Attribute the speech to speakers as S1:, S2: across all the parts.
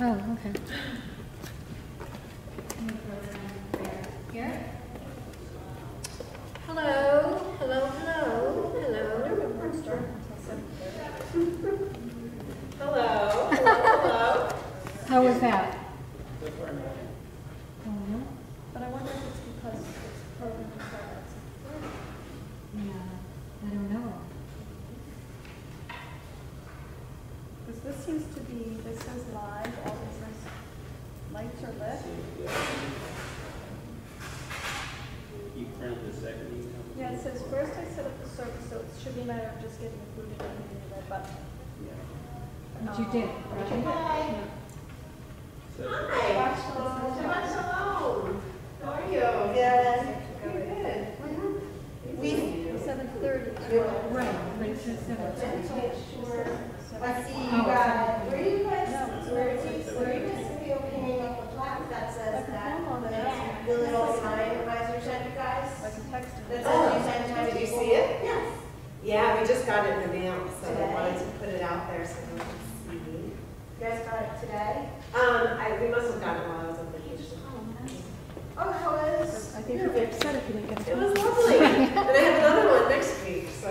S1: Oh, okay.
S2: Here. Hello, hello, hello, hello. Hello, hello, hello.
S1: How was that?
S3: But I wonder if it's because it's programmed so that's
S1: Yeah, I don't know.
S3: because this seems to be, this says live, all this says lights are lit.
S4: You printed the second email?
S3: Yeah, it says first I set up the service, so it should be a matter of just getting included in the red button.
S1: But you did, right?
S2: Hi. Hi. Shabbat shalom. How are you? Good. Pretty good. We
S3: 7:30.
S1: Right, but it says 7:30.
S2: Let's see, you got, where are you guys, where are you guys hanging up the plaque that says that, the little sign advisor sent you guys?
S3: Like a text.
S2: That says you sent time. Did you see it? Yes. Yeah, we just got it in the mail, so I wanted to put it out there so you can see. You guys got it today? We must have gotten it while I was on vacation. Oh, how was?
S3: I think you'll be upset if you didn't get
S2: It was lovely. And I have another one next week, so,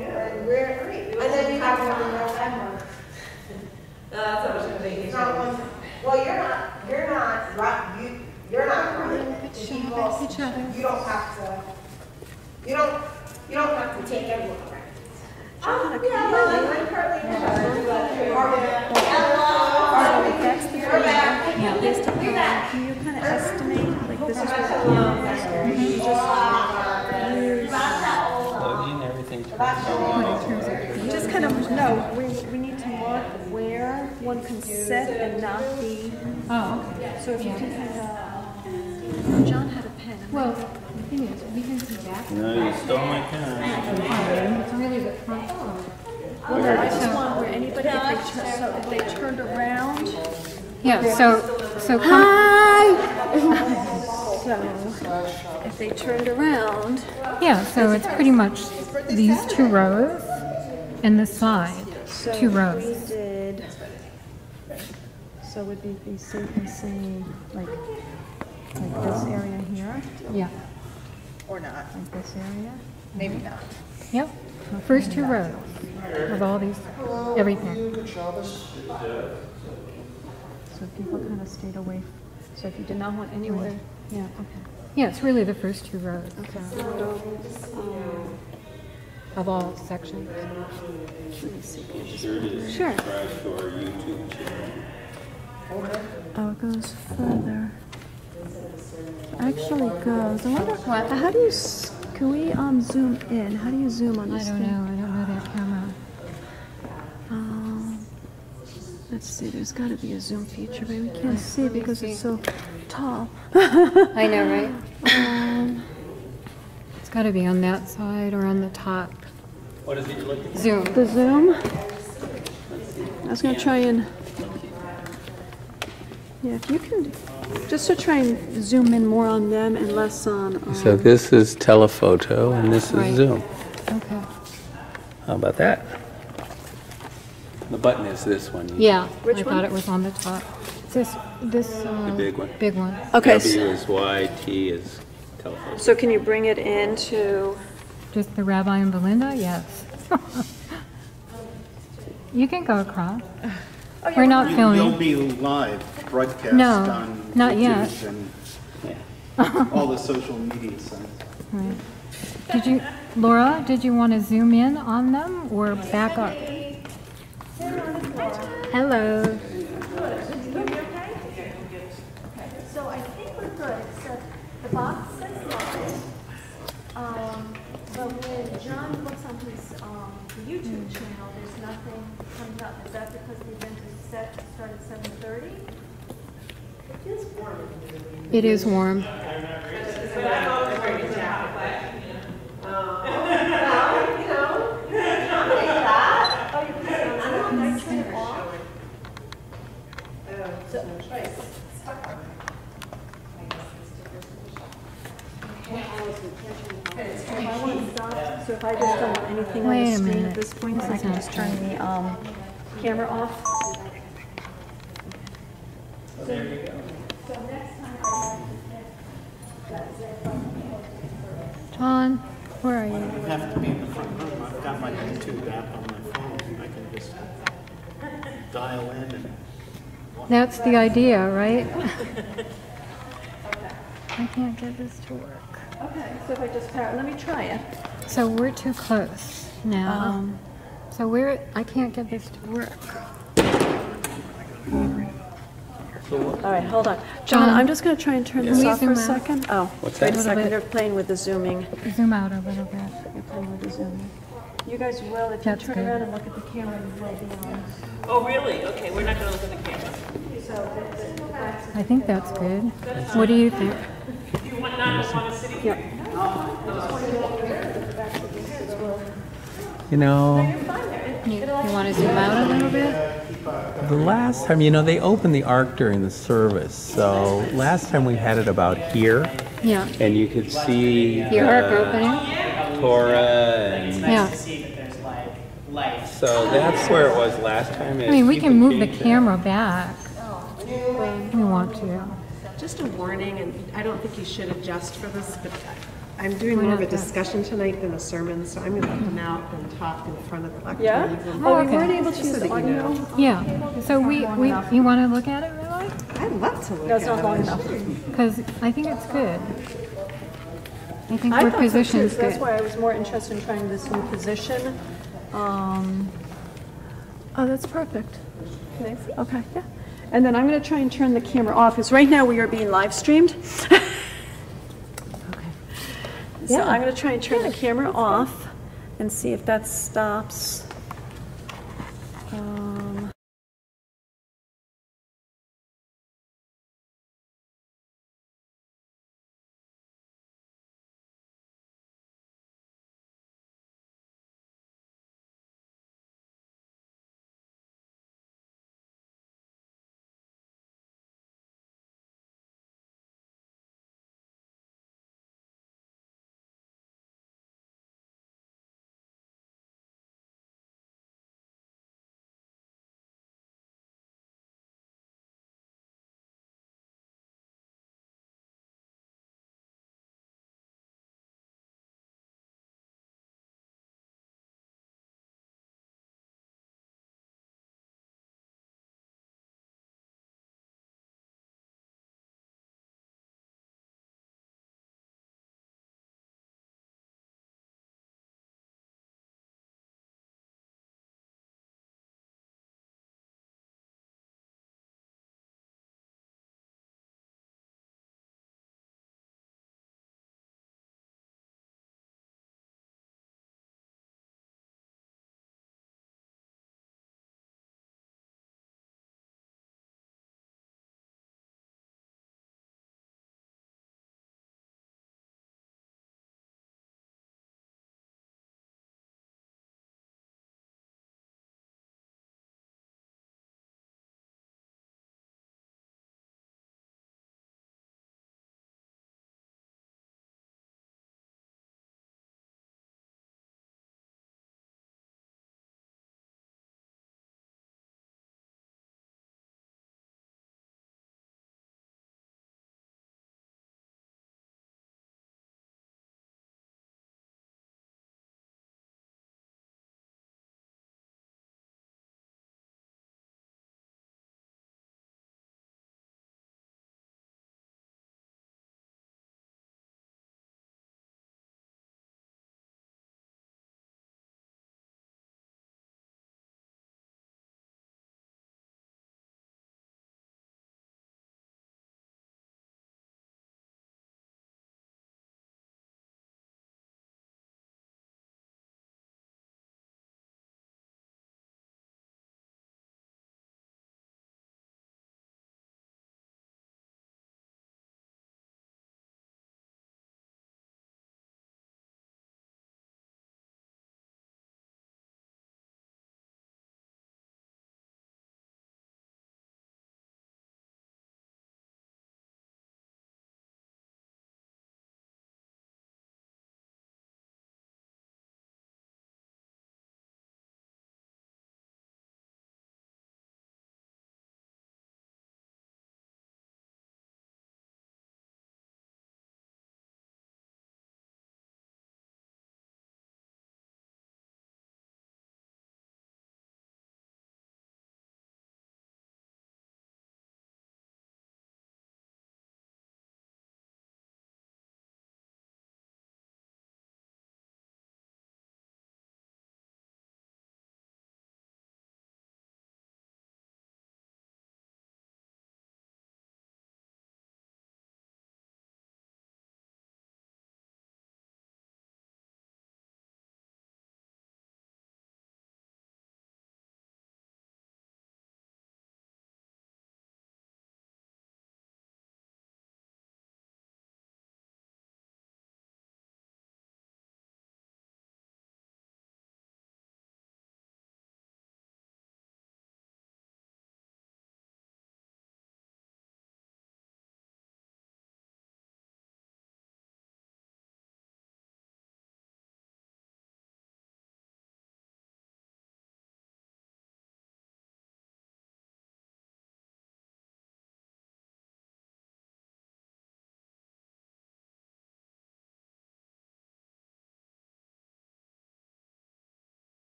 S2: yeah. And we're great. And then you have one in November. That's how much of a vacation. Well, you're not running. You don't have to, you don't have to take everyone around. Oh, yeah, well, I'm currently in charge. Hello.
S3: That's the
S2: You're back.
S3: Yeah, based upon, can you kind of estimate, like this is what you
S4: Plug in everything.
S3: just kind of, no, we need to mark where one can sit and not be.
S1: Oh, okay.
S3: So if you can kind of, John had a pen.
S1: Well, the thing is, we can see that.
S4: No, you stole my pen.
S1: It's really the front.
S3: Well, no, I just want where anybody, if they turned around.
S1: Yeah, so hi!
S3: So if they turned around.
S1: Yeah, so it's pretty much these two rows and the side,
S3: So
S1: two
S3: we
S1: rows.
S3: did, so would be safe and saying like this area here,
S1: Yeah,
S3: or not, like this area? Maybe not.
S1: yep. The first two rows of all these, everything.
S3: So people kind of stayed away, so if you did not want anywhere, yeah, okay.
S1: Yeah, it's really the first two rows
S3: Okay.
S1: of all sections.
S3: Let me see.
S4: Sure it is.
S1: Sure.
S4: Subscribe to our YouTube channel.
S3: Oh, it goes further. Actually goes, I wonder, how do you, can we zoom in? How do you zoom on
S1: I
S3: this
S1: don't
S3: thing?
S1: know that camera.
S3: Let's see, there's got to be a zoom feature, but we can't see it because it's so tall.
S1: I know, right? It's got to be on that side or on the top.
S4: What is it you're looking for?
S1: Zoom.
S3: The zoom? I was going to try and, yeah, if you can, just to try and zoom in more on them and less on...
S4: So this is telephoto and this is
S1: Right.
S4: Zoom.
S1: Okay.
S4: How about that? The button is this one.
S1: Yeah,
S3: Which
S1: I
S3: one?
S1: thought it was on the top. This
S4: The big one.
S1: big one.
S3: Okay,
S4: W is Y, T is telephone.
S3: so can you bring it into...
S1: Just the Rabbi and Belinda? Yes. You can go across. We're not
S5: You'll
S1: filming.
S5: be live broadcast
S1: No,
S5: on
S1: not
S5: YouTube
S1: yet.
S5: and all the social media sites.
S1: Right. Laura, did you want to zoom in on them or back up? Hello.
S3: So I think we're good, except the box says live. But when John looks on his YouTube channel, there's nothing comes up. Is that because the event is set to start at 7:30?
S1: It is warm.
S2: But I'm always wearing a jacket, but,
S3: Oh, you put it on, I turn it off. So if I just don't want anything on
S1: Wait
S3: the
S1: a
S3: screen
S1: minute.
S3: at this point, I
S1: This is
S3: can
S1: not
S3: just turn the camera off.
S4: There you go.
S3: So next time I
S1: John, where are you?
S5: You have to be in the front room. I've got my YouTube app on my phone. I can just dial in and
S1: That's the idea, right? I can't get this to work.
S3: Okay, so if I just let me try it.
S1: So we're too close now. So I can't get this to work.
S3: All right, hold on.
S1: John,
S3: John, I'm just going to try and turn this
S1: Can we
S3: off for
S1: zoom
S3: a
S1: out?
S3: second. Oh,
S4: What's
S3: wait
S4: that?
S3: a second. They're playing with the zooming.
S1: Zoom out a little bit.
S3: You're playing with the zooming. You guys will, if you
S1: That's
S3: turn
S1: good.
S3: around and look at the camera, you will be on.
S6: Oh, really? Okay, we're not gonna look at the camera.
S1: I think that's good. What do you think?
S6: You want not want to sit here?
S4: You know,
S1: You want to zoom out a little bit?
S4: the last time, they opened the Ark during the service. So last time we had it about here,
S1: Yeah.
S4: and you could see
S1: The arc opening?
S4: Torah, and
S1: Yeah.
S6: See that there's light.
S4: so that's where it was last time.
S1: I mean, we
S4: You
S1: can move the
S4: change that.
S1: camera back if we want to.
S2: Just a warning, and I don't think you should adjust for this, but I'm doing
S1: Why
S2: more of a
S1: not that?
S2: discussion tonight than a sermon, so I'm going to come out and talk in front of the lectern.
S3: Yeah?
S2: Even.
S3: Oh, we
S1: okay.
S3: weren't able to
S2: Just
S3: use
S2: so
S3: the
S2: that you
S3: audio?
S2: know.
S1: Yeah. So you want to look at it, really?
S2: I'd love to look
S3: No, it's
S2: at
S3: not long
S2: it.
S3: enough.
S1: Because I think it's good. I think
S3: I
S1: we're
S3: thought so too,
S1: positioned
S3: so that's
S1: good.
S3: why I was more interested in trying this new position. Oh, that's perfect. Nice. Okay, yeah. And then I'm going to try and turn the camera off, because right now we are being live streamed. Okay. So
S1: Yeah.
S3: I'm going to try and turn the camera off and see if that stops.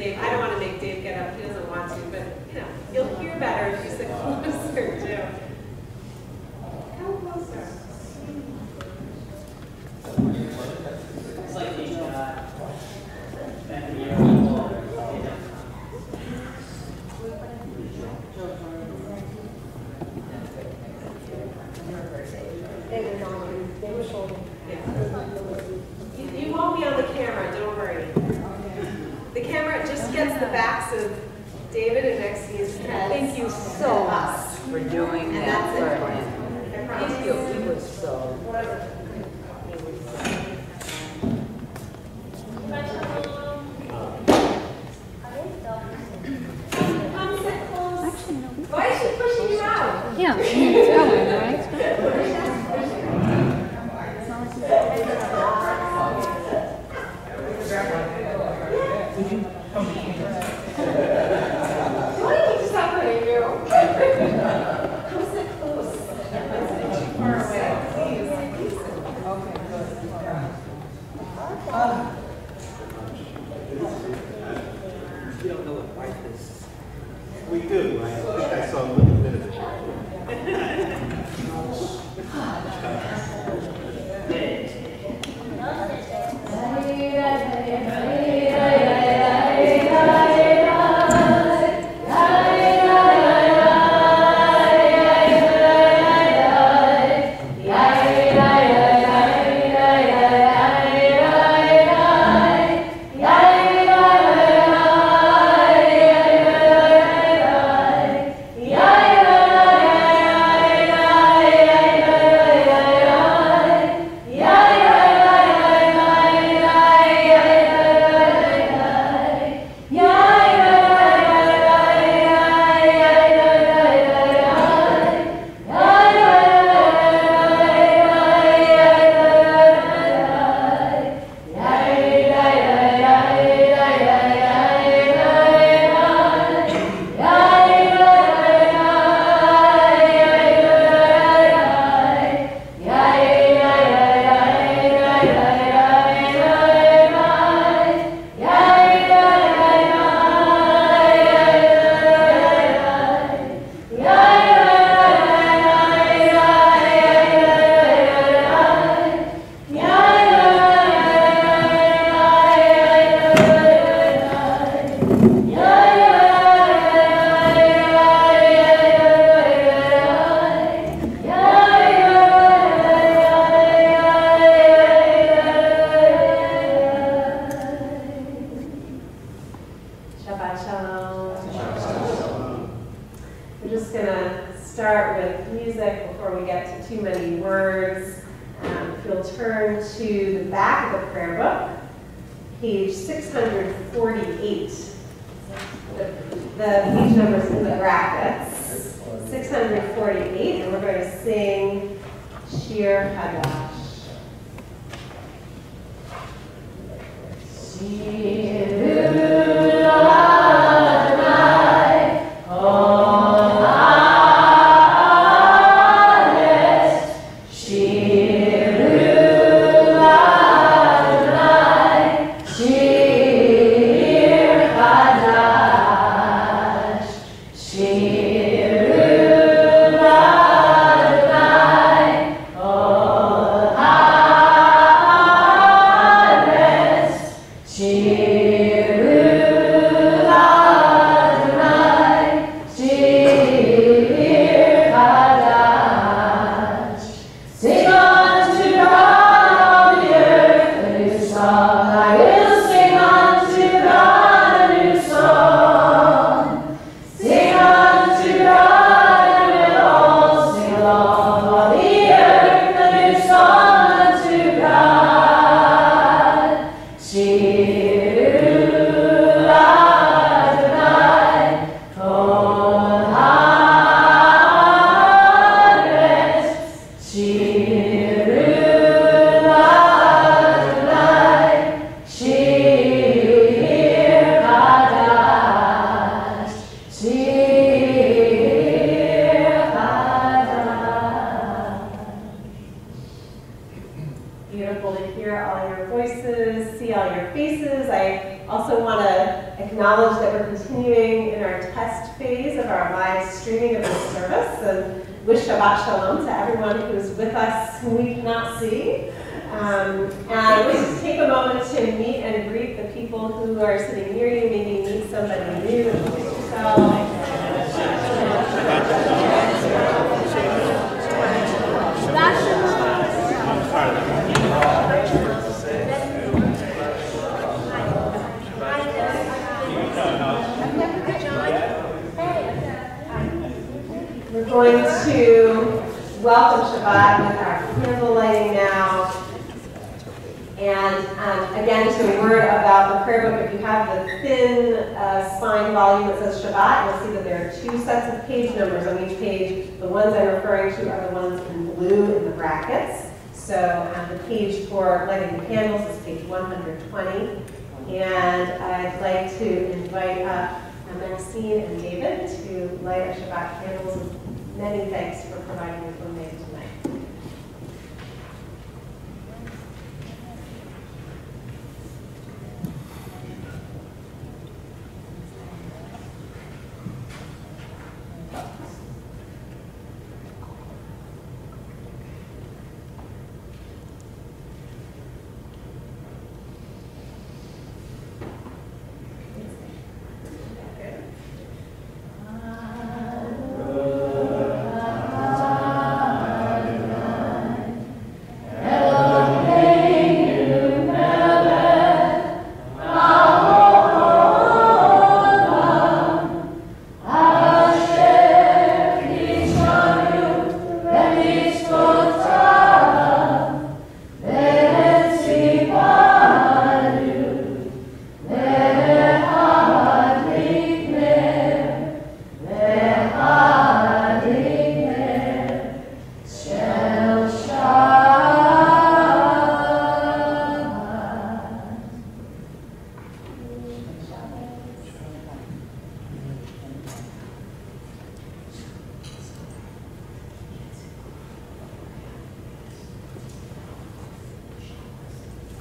S2: Dave. I don't want to make Dave get up. He doesn't want to, but you know, you'll hear better if you sit closer too. Come closer.
S6: It's like the,
S2: You won't be on the camera, don't worry. The camera just gets the backs of David and Maxine's heads.
S7: Thank you so much for doing
S2: And
S7: that
S2: that's
S7: for
S2: it.
S7: him.
S2: I promise
S7: Thank you. He was so.
S2: Come sit close. Why is she pushing you out?
S1: Yeah, it's going, right?
S2: Why are you just separating you? Come sit close. Far away, please.
S5: You don't know what life is. We do. I think I saw a little bit of it.
S2: Shabbat shalom. We're just going to start with music before we get to too many words. If you'll turn to the back of the prayer book, page 648. The page number's in the brackets. 648, and we're going to sing Shir Hadash.
S8: Oh
S2: beautiful to hear all your voices, see all your faces. I also want to acknowledge that we're continuing in our test phase of our live streaming of this service, and wish Shabbat Shalom to everyone who's with us whom we cannot see. And just take a moment to meet and greet the people who are sitting near you, maybe meet somebody new, introduce yourself. We're going to welcome Shabbat with our candle lighting now. And again, just a word about the prayer book. If you have the thin spine volume that says Shabbat, you'll see that there are 2 sets of page numbers on each page. The ones I'm referring to are the ones in blue in the brackets. So the page for lighting the candles is page 120. And I'd like to invite up Maxine and David to light our Shabbat candles. And many thanks for providing your illumination tonight.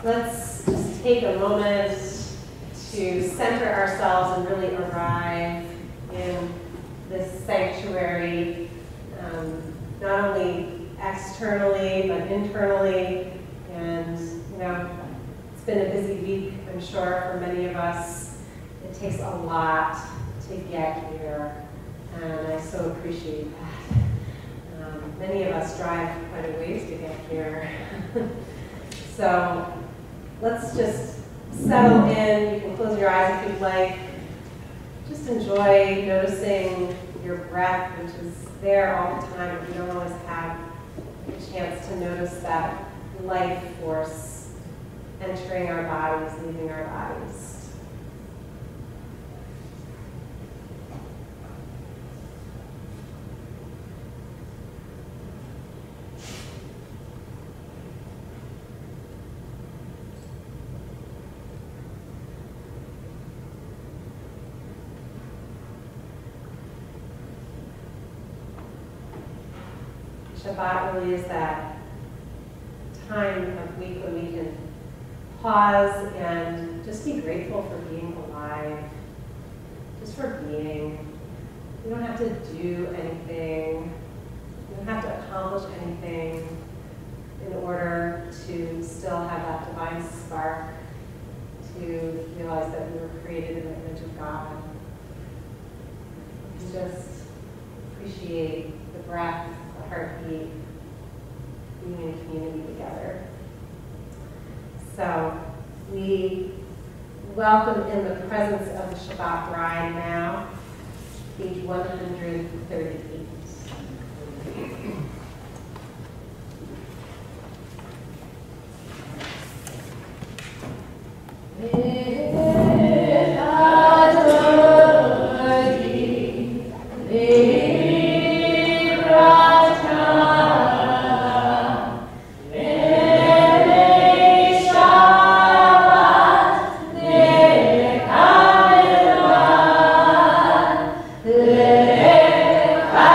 S2: Let's just take a moment to center ourselves and really arrive in this sanctuary, not only externally, but internally. And, you know, it's been a busy week, I'm sure, for many of us. It takes a lot to get here, and I so appreciate that. Many of us drive quite a ways to get here. So let's just settle in. You can close your eyes if you'd like. Just enjoy noticing your breath, which is there all the time, but we don't always have a chance to notice that life force entering our bodies, leaving our bodies. Shabbat really is that time of week when we can pause and just be grateful for being alive, just for being. You don't have to do anything. You don't have to accomplish anything in order to still have that divine spark to realize that we were created in the image of God. And just appreciate the breath, the heartbeat, being in community together. So we welcome in the presence of the Shabbat bride now, page 138.
S8: Bye.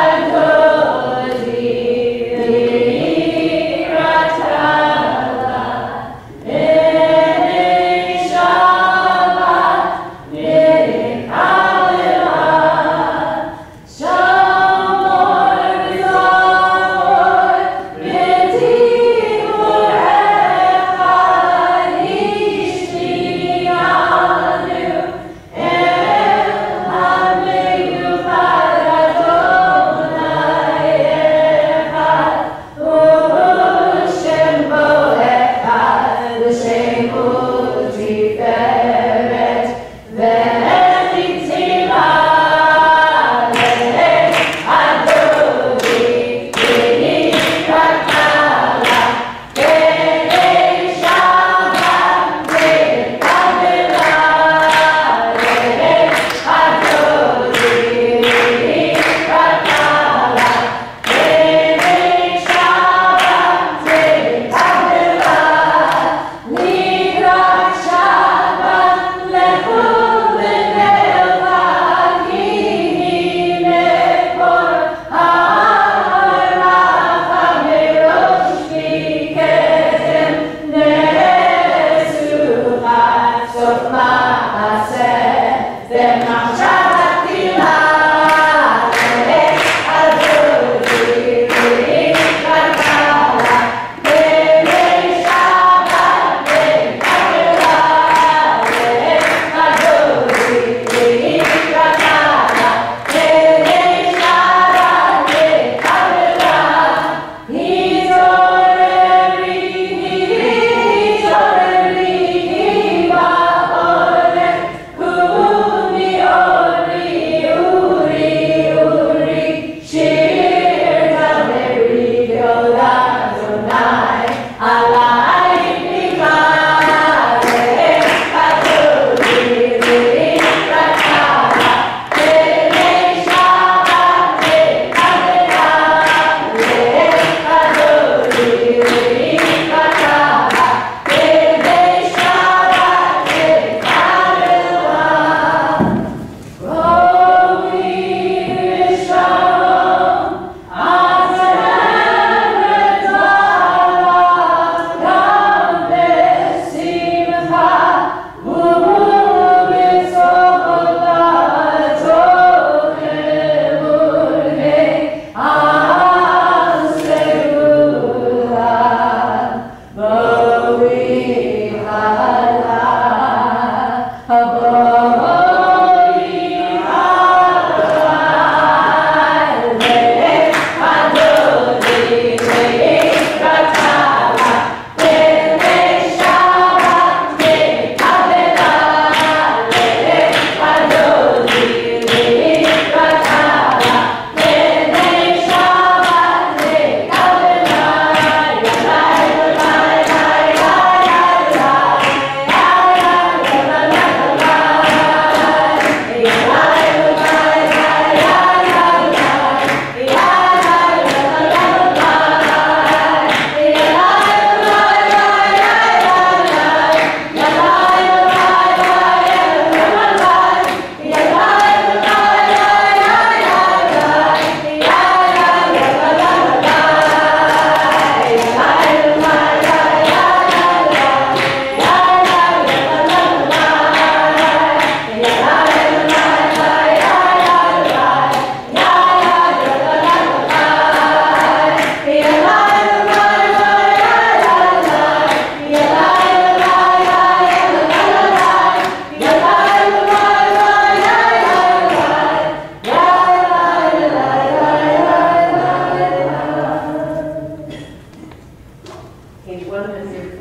S2: 144.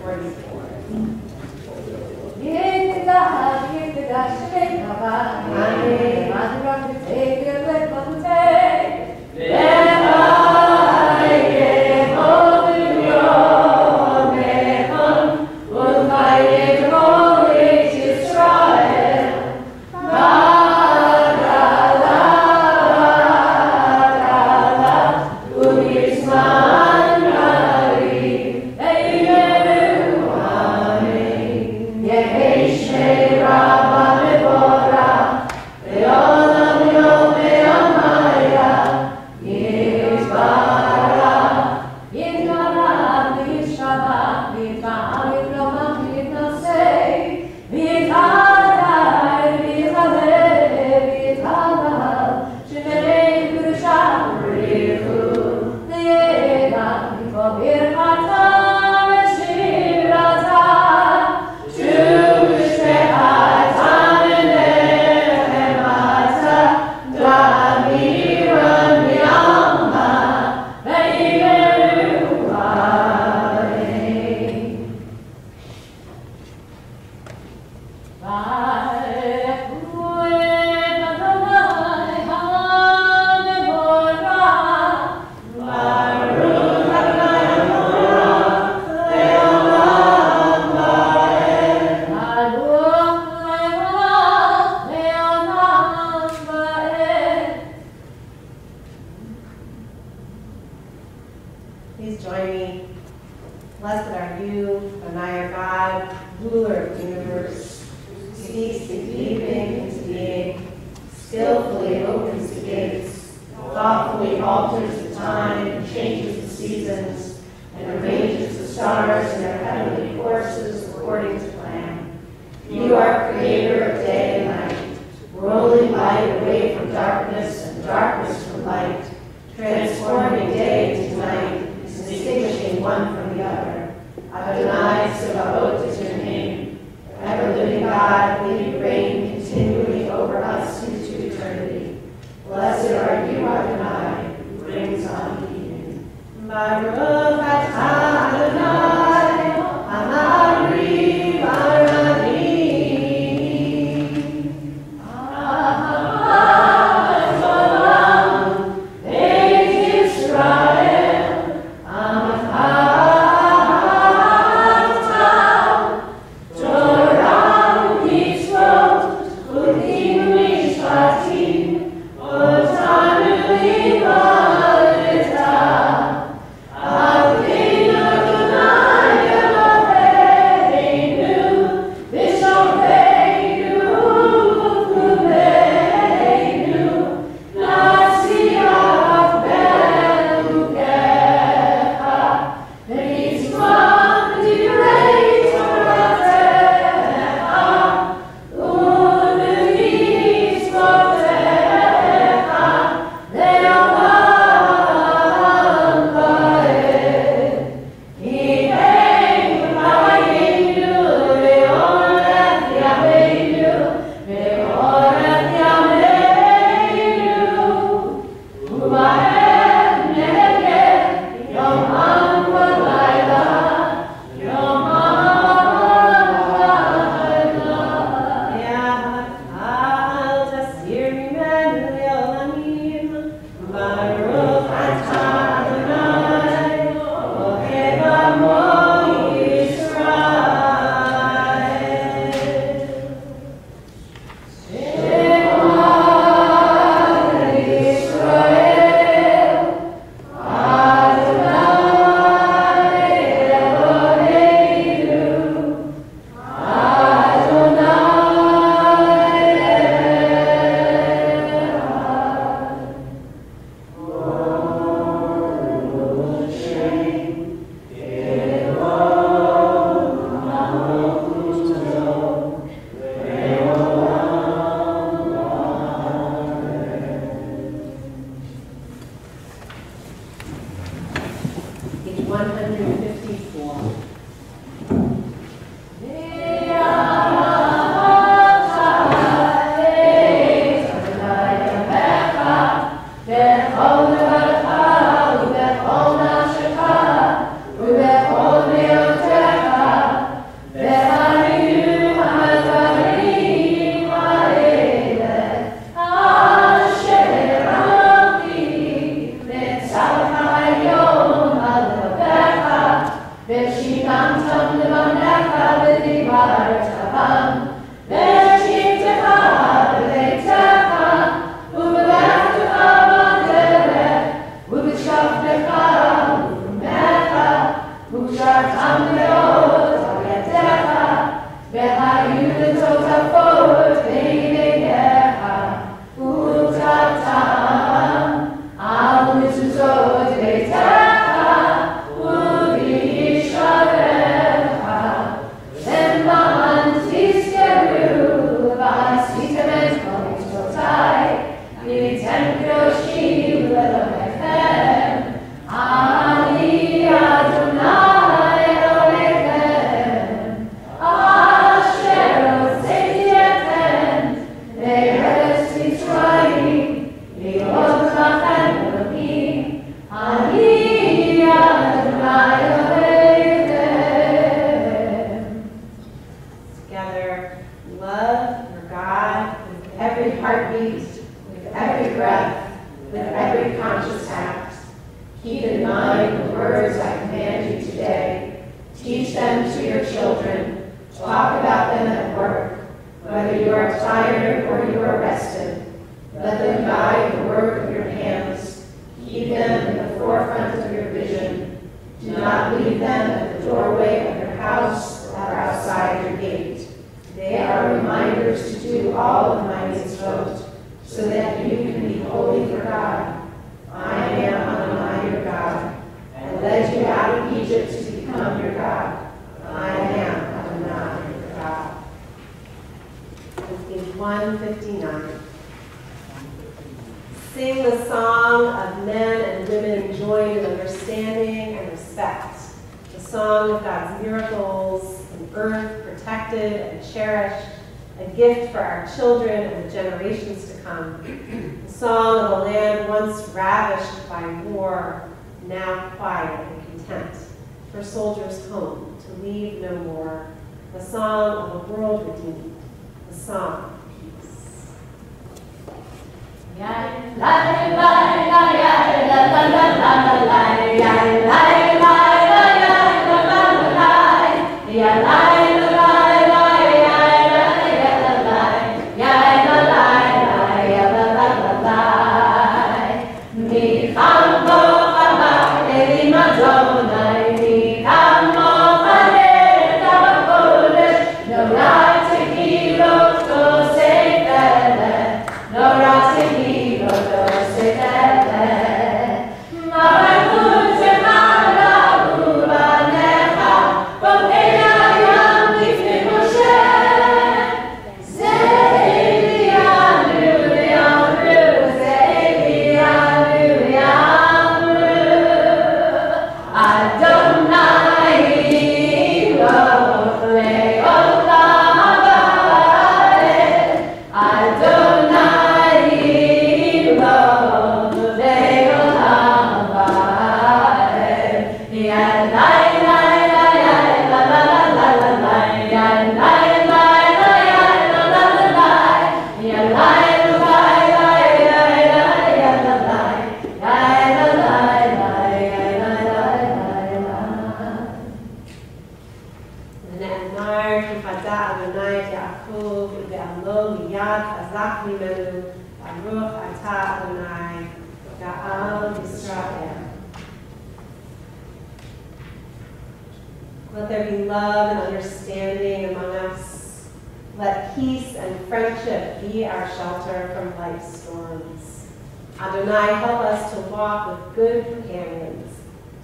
S2: Please join me. Blessed are you, O nigh God, ruler of the universe, who speaks the deeping into being, skillfully opens the gates, thoughtfully alters the time and changes the seasons, and arranges the stars in their heavenly courses according to plan. You are creator of day and night, rolling light away from darkness and darkness from light, transforming day to night, distinguishing one from the other. Adonai Sebaot is your name. Ever-living God, may you reign continually over us into eternity. Blessed are you, Adonai, who brings on Eden. Baruch atah Adonai, Amari Barani. Let there be love and understanding among us. Let peace and friendship be our shelter from life's storms. Adonai, help us to walk with good companions,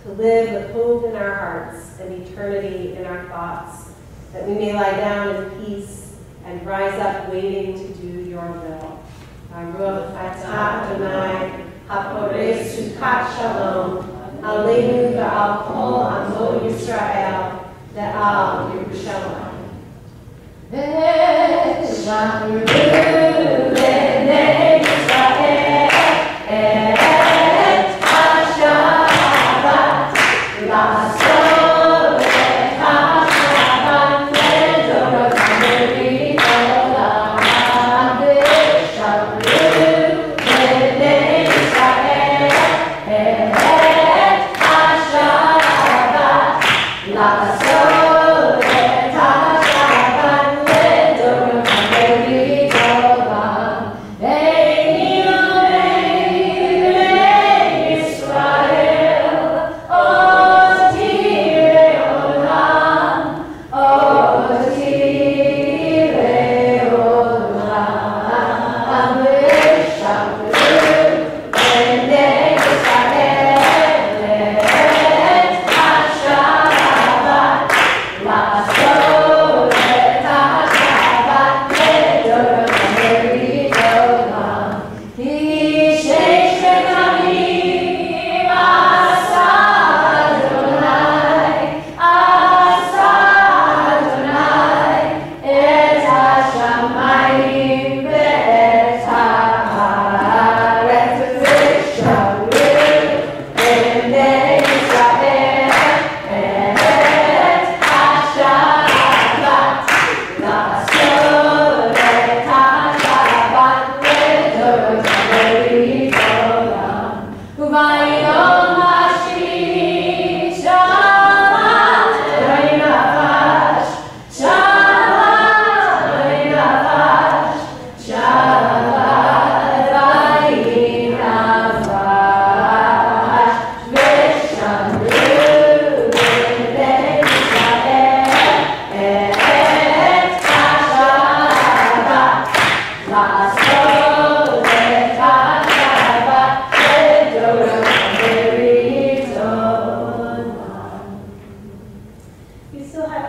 S2: to live with hope in our hearts and eternity in our thoughts, that we may lie down in peace and rise up waiting to do your will. Baruch atah Adonai, haporei sukat shalom, aleinu v'al kol amo Yisrael, ve'al Yerushalayim.
S8: Let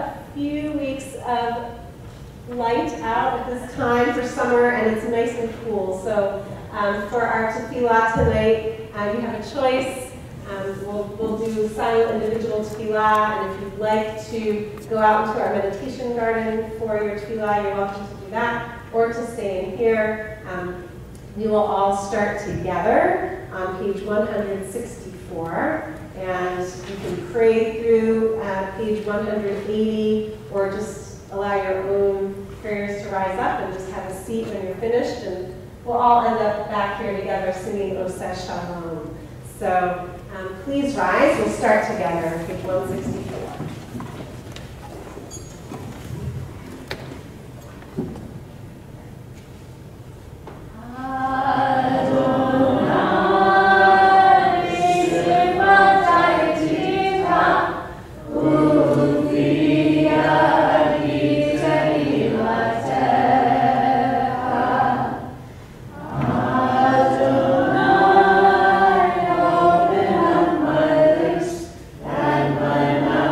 S2: a few weeks of light out at this time for summer, and it's nice and cool. So for our tefillah tonight, you have a choice. We'll do silent individual tefillah, and if you'd like to go out into our meditation garden for your tefillah, you're welcome to do that, or to stay in here. We will all start together on page 164, and you can pray through page 180, or just allow your own prayers to rise up and just have a seat when you're finished, and we'll all end up back here together singing Oseh Shalom. So please rise. We'll start together, page 164.
S8: And my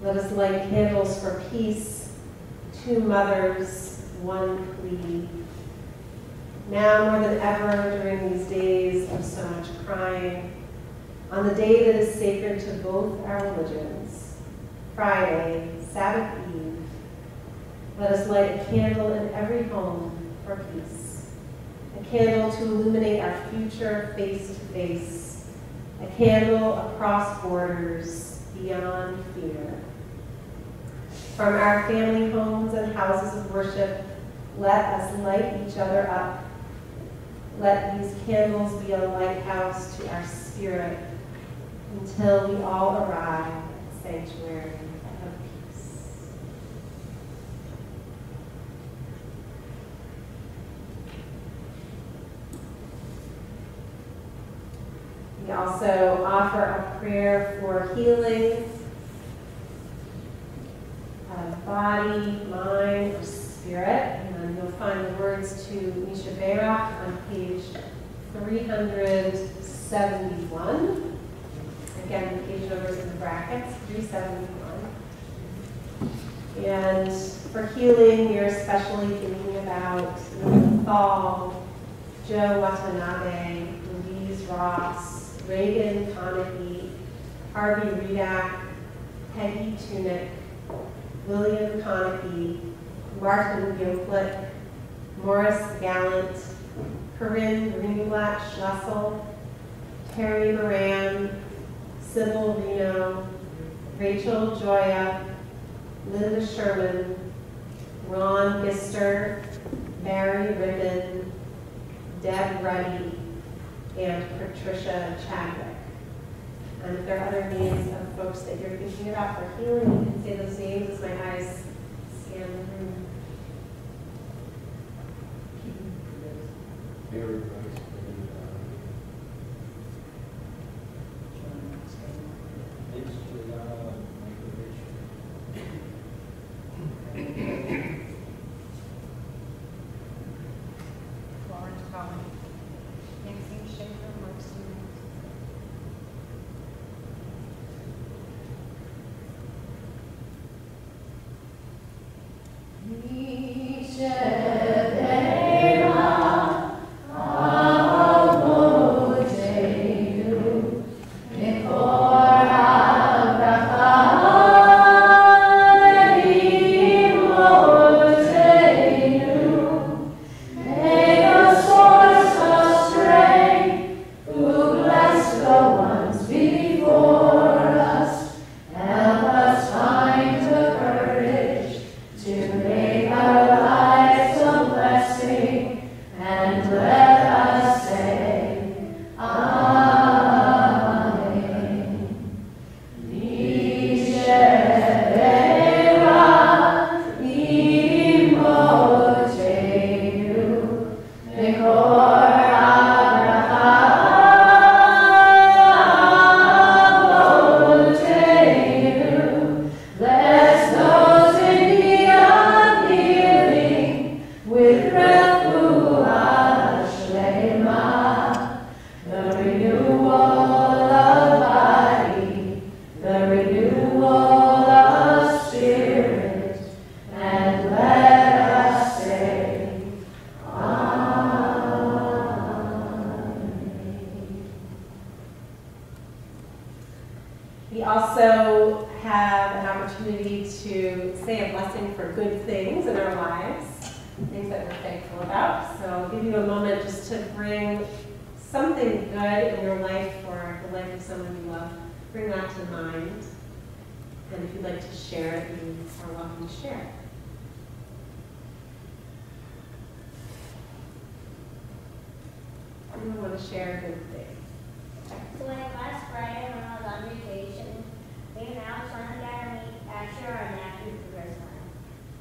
S2: Let us light candles for peace, two mothers, one plea. Now more than ever during these days of so much crying, on the day that is sacred to both our religions, Friday, Sabbath Eve, let us light a candle in every home for peace, a candle to illuminate our future face to face, a candle across borders beyond fear. From our family homes and houses of worship, let us light each other up. Let these candles be a lighthouse to our spirit until we all arrive at the sanctuary of peace. We also offer a prayer for healing of body, mind, or spirit. And you'll find the words to Misha Barak on page 371. Again, the page numbers in the brackets, 371. And for healing, we are especially thinking about Linda Thal, Joe Watanabe, Louise Ross, Reagan Conaghy, Harvey Redak, Peggy Tunick, William Conaghy, Martin Gilflick, Morris Gallant, Corinne Greenblatt Schlessel, Terry Moran, Sybil Reno, Rachel Joya, Linda Sherman, Ron Gister, Barry Ribbon, Deb Ruddy, and Patricia Chadwick. And if there are other names of folks that you're thinking about for healing, you can say those names as my eyes scan the room.
S8: Florence Collins, Maxine Schaefer, Mark Stevens.
S9: We shall
S2: also have an opportunity to say a blessing for good things in our lives, things that we're thankful about. So I'll give you a moment just to bring something good in your life or the life of someone you love. Bring that to mind. And if you'd like to share it, you are welcome to share. Anyone want to share a good thing?
S9: So like last Friday when I was on vacation, me and Alex finally got to meet Asher and Matthew for the first time.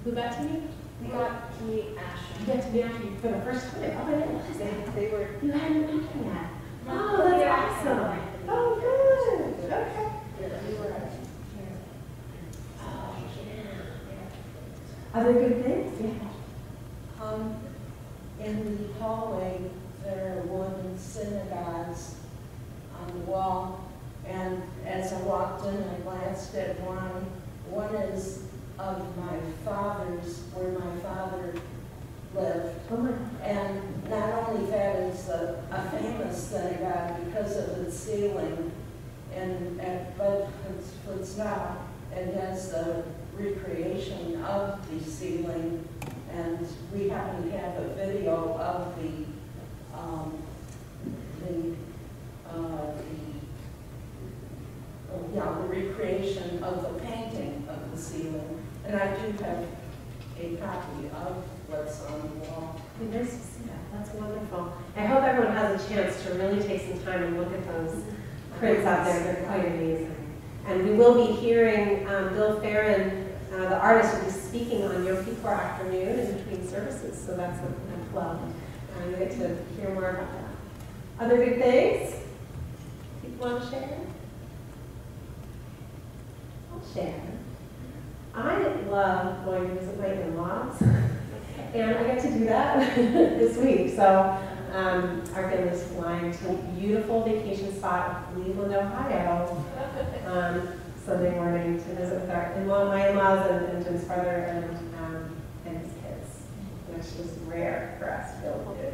S2: Who got to meet?
S9: We got to meet Asher.
S2: You got to meet Asher for the first time. Oh, I didn't realize that.
S7: They were,
S2: You hadn't met him yet.
S9: No,
S2: Oh,
S9: we were
S2: that's
S9: at
S2: awesome.
S9: the-
S2: Oh, good. Okay.
S9: We were at
S2: Other good things? Yeah.
S10: in the hallway, there are wooden synagogues on the wall, and as I walked in, I glanced at one. One is of my father's, where my father lived.
S2: Oh my.
S10: And not only that, it's a famous synagogue because of its ceiling, but it's not. It has the recreation of the ceiling, and we happen to have a video of the recreation of the painting of the ceiling. And I do have a copy of what's on the wall.
S2: It'd be nice to see that. That's wonderful. I hope everyone has a chance to really take some time and look at those prints out there. They're quite amazing. And we will be hearing Bill Farron, the artist, will be speaking on Yom Kippur afternoon in between services. So that's a plug. You get to hear more about that. Other good things? People want to share? I'll share. I love going to visit my in-laws, and I get to do that this week. So our family's flying to a beautiful vacation spot in Cleveland, Ohio, Sunday morning to visit with my in-laws and Jim's brother and his kids, which is rare for us to be able to do.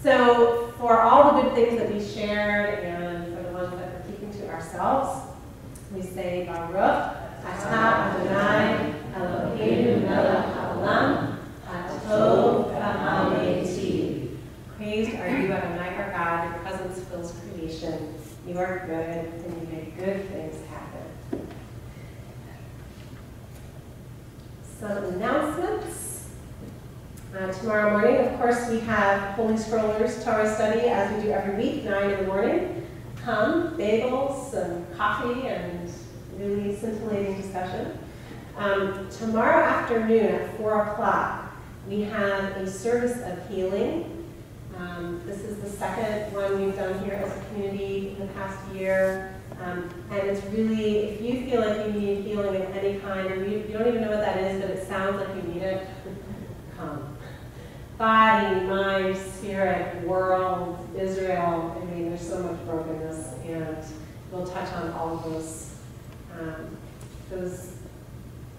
S2: So for all the good things that we shared and for the ones that we're keeping to ourselves, we say Baruch Atah Adonai Eloheinu melech haolam hatov v'hametiv. Praised are you, Adonai, our God. Your presence fills creation. You are good, and you make good things happen. Some announcements. Tomorrow morning, of course, we have Holy Scrollers Torah study as we do every week, 9 in the morning. Come, bagels, some coffee, and really scintillating discussion. Tomorrow afternoon at 4 o'clock, we have a service of healing. This is the second one we've done here as a community in the past year. And it's really, if you feel like you need healing of any kind, or you don't even know what that is, but it sounds like you need it, come. Body, mind, spirit, world, Israel. I mean, there's so much brokenness, and we'll touch on all of those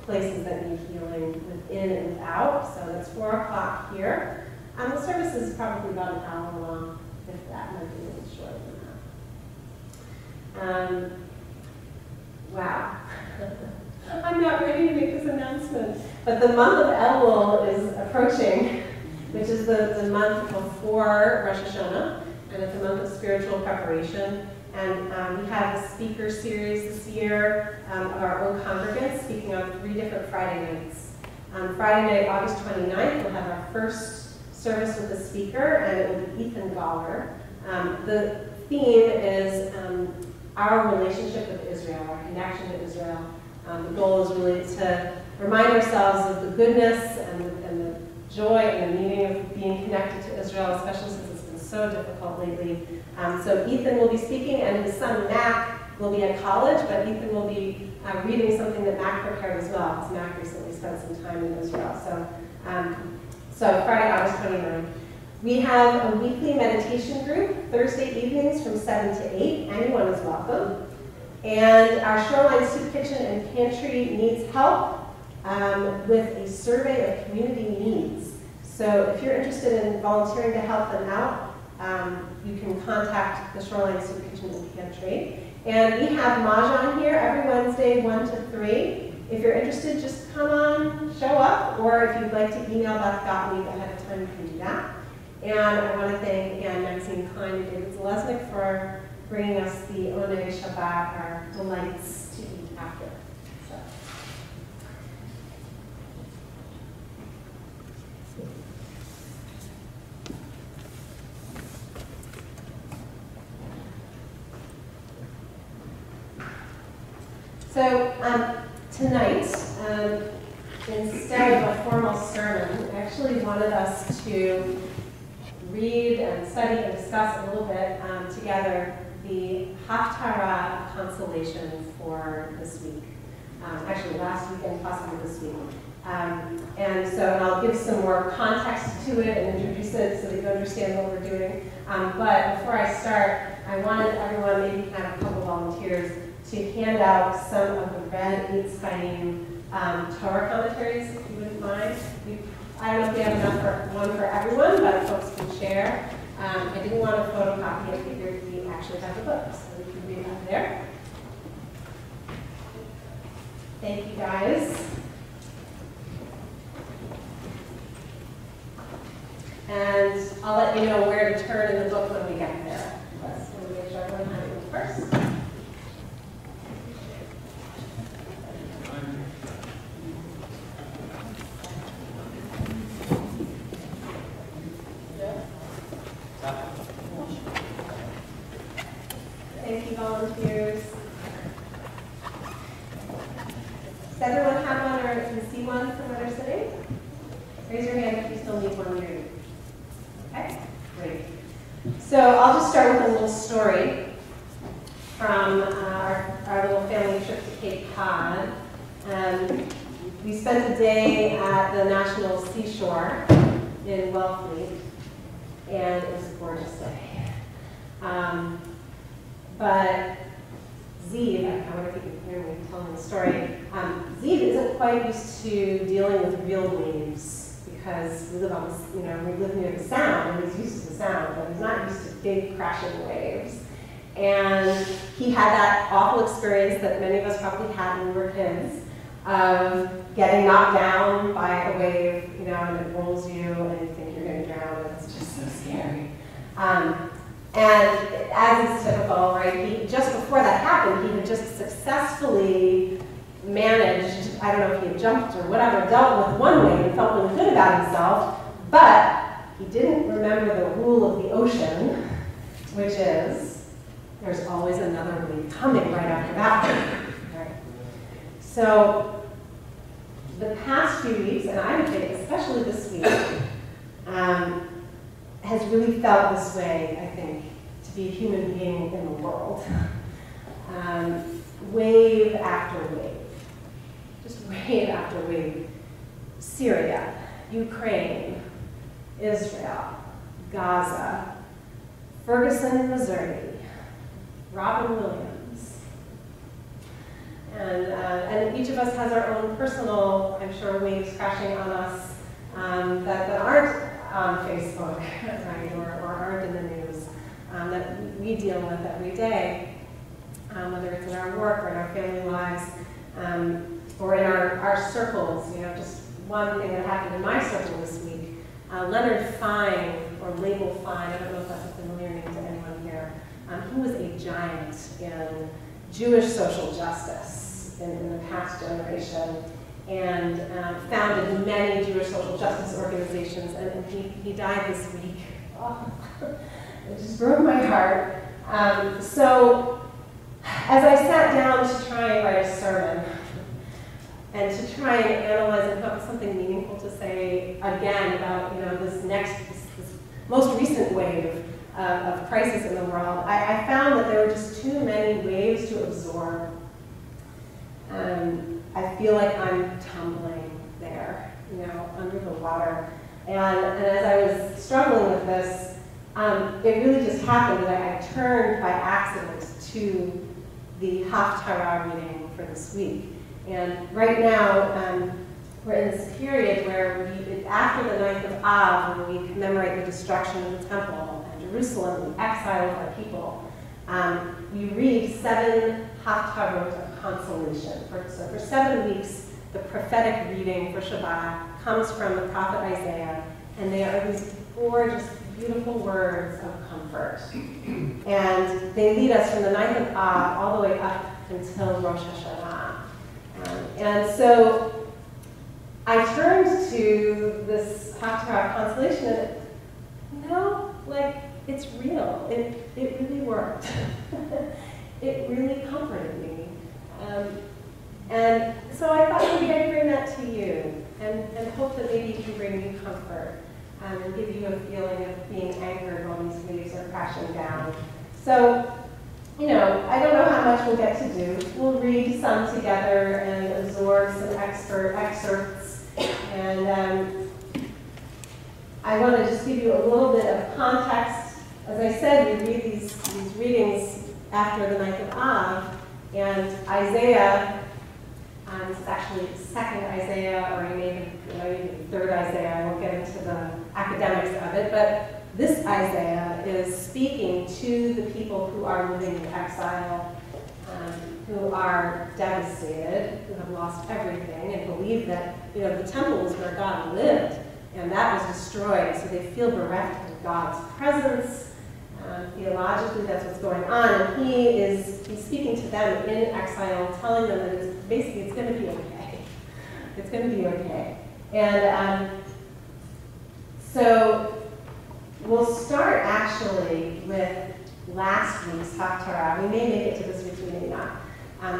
S2: places that need healing within and without. So that's 4 o'clock here. The service is probably about an hour long, if that might be a little shorter than that. Wow. I'm not ready to make this announcement, but the month of Elul is approaching, which is the month before Rosh Hashanah, and it's a month of spiritual preparation. And we have a speaker series this year of our own congregants speaking on 3 different Friday nights. Friday night, August 29th, we'll have our first service with a speaker, and it will be Ethan Galler. The theme is our relationship with Israel, our connection to Israel. The goal is really to remind ourselves of the goodness and the joy and the meaning of being connected to Israel, especially since it's been so difficult lately. So Ethan will be speaking, and his son Mac will be at college, but Ethan will be reading something that Mac prepared as well, because Mac recently spent some time in Israel. So Friday, August 29th. We have a weekly meditation group, Thursday evenings from 7 to 8. Anyone is welcome. And our Shoreline Soup Kitchen and Pantry needs help with a survey of community needs. So if you're interested in volunteering to help them out, you can contact the Shoreline Soup Kitchen and Pantry. And we have Mahjong here every Wednesday, 1 to 3. If you're interested, just come on, show up, or if you'd like to email Beth Gottlieb ahead of time, you can do that. And I want to thank again Maxine Klein and David Zalesnik for bringing us the Onei Shabbat, our delights to eat after. So tonight, instead of a formal sermon, I actually wanted us to read and study and discuss a little bit together the Haftarah consolation for this week. Actually, last week and possibly this week. And I'll give some more context to it and introduce it so that you understand what we're doing. But before I start, I wanted everyone, maybe kind of a couple volunteers, to hand out some of the red Eitz Chaim Torah commentaries, if you wouldn't mind. I don't know if we have enough for one for everyone, but folks can share. I didn't want to photocopy it. I figured we actually have the book, so we can read up there. Thank you, guys. And I'll let you know where to turn in the book when we get there. Let's make sure everyone has it first. Thank you, volunteers. Does everyone have one or can see one from where they're sitting? Raise your hand if you still need one near you. Okay, great. So I'll just start with a little story from our little family trip to Cape Cod. We spent a day at the National Seashore in Wellfleet, and it was a gorgeous day. But Zeev, I wonder if you can hear me telling the story, Zeev isn't quite used to dealing with real waves because we live on this, we live near the sound, and he's used to the sound, but he's not used to big crashing waves. And he had that awful experience that many of us probably had when we were kids, of getting knocked down by a wave, and it rolls you, and you think you're going to drown, and it's just so scary. And as is typical, right, just before that happened, he had just successfully managed, I don't know if he had jumped or whatever, dealt with one wave and felt really good about himself, but he didn't remember the rule of the ocean, which is there's always another wave coming right after that one. Right? So the past few weeks, and I would say especially this week, has really felt this way, I think, to be a human being in the world. Wave after wave, just wave after wave. Syria, Ukraine, Israel, Gaza, Ferguson, Missouri, Robin Williams. And each of us has our own personal, I'm sure, waves crashing on us that aren't on Facebook, right, or aren't in the news, that we deal with every day, whether it's in our work or in our family lives, or in our circles. Just one thing that happened in my circle this week, Leonard Fine, or Label Fine, I don't know if that's a familiar name to anyone here, he was a giant in Jewish social justice in the past generation, and founded many Jewish social justice organizations, and he died this week. Oh, it just broke my heart. So as I sat down to try and write a sermon, and to try and analyze and come up with something meaningful to say again about this most recent wave of crisis in the world, I found that there were just too many waves to absorb. I feel like I'm tumbling there, under the water. And as I was struggling with this, it really just happened that I turned by accident to the Haftarah reading for this week. And right now, we're in this period where after the 9th of Av, when we commemorate the destruction of the temple and Jerusalem, the exile of our people, We read 7 haftarot of consolation. So for 7 weeks, the prophetic reading for Shabbat comes from the prophet Isaiah, and they are these gorgeous, beautiful words of comfort. And they lead us from the 9th of Av all the way up until Rosh Hashanah. And so I turned to this Haftarah consolation, and it's real. It really worked. It really comforted me. And so I thought maybe I'd bring that to you, and hope that maybe it can bring you comfort, and give you a feeling of being anchored when these waves are crashing down. So, I don't know how much we'll get to do. We'll read some together and absorb some excerpts. And I want to just give you a little bit of context. As I said, we read these readings after the 9th of Av, and Isaiah, this is actually the 2nd Isaiah, or maybe the 3rd Isaiah. I won't get into the academics of it, but this Isaiah is speaking to the people who are living in exile, who are devastated, who have lost everything, and believe that the temple is where God lived, and that was destroyed, so they feel bereft of God's presence. Theologically, that's what's going on, and he's speaking to them in exile, telling them that it's going to be okay. It's going to be okay. And so we'll start actually with last week's Haftarah. We may make it to this week, we may not.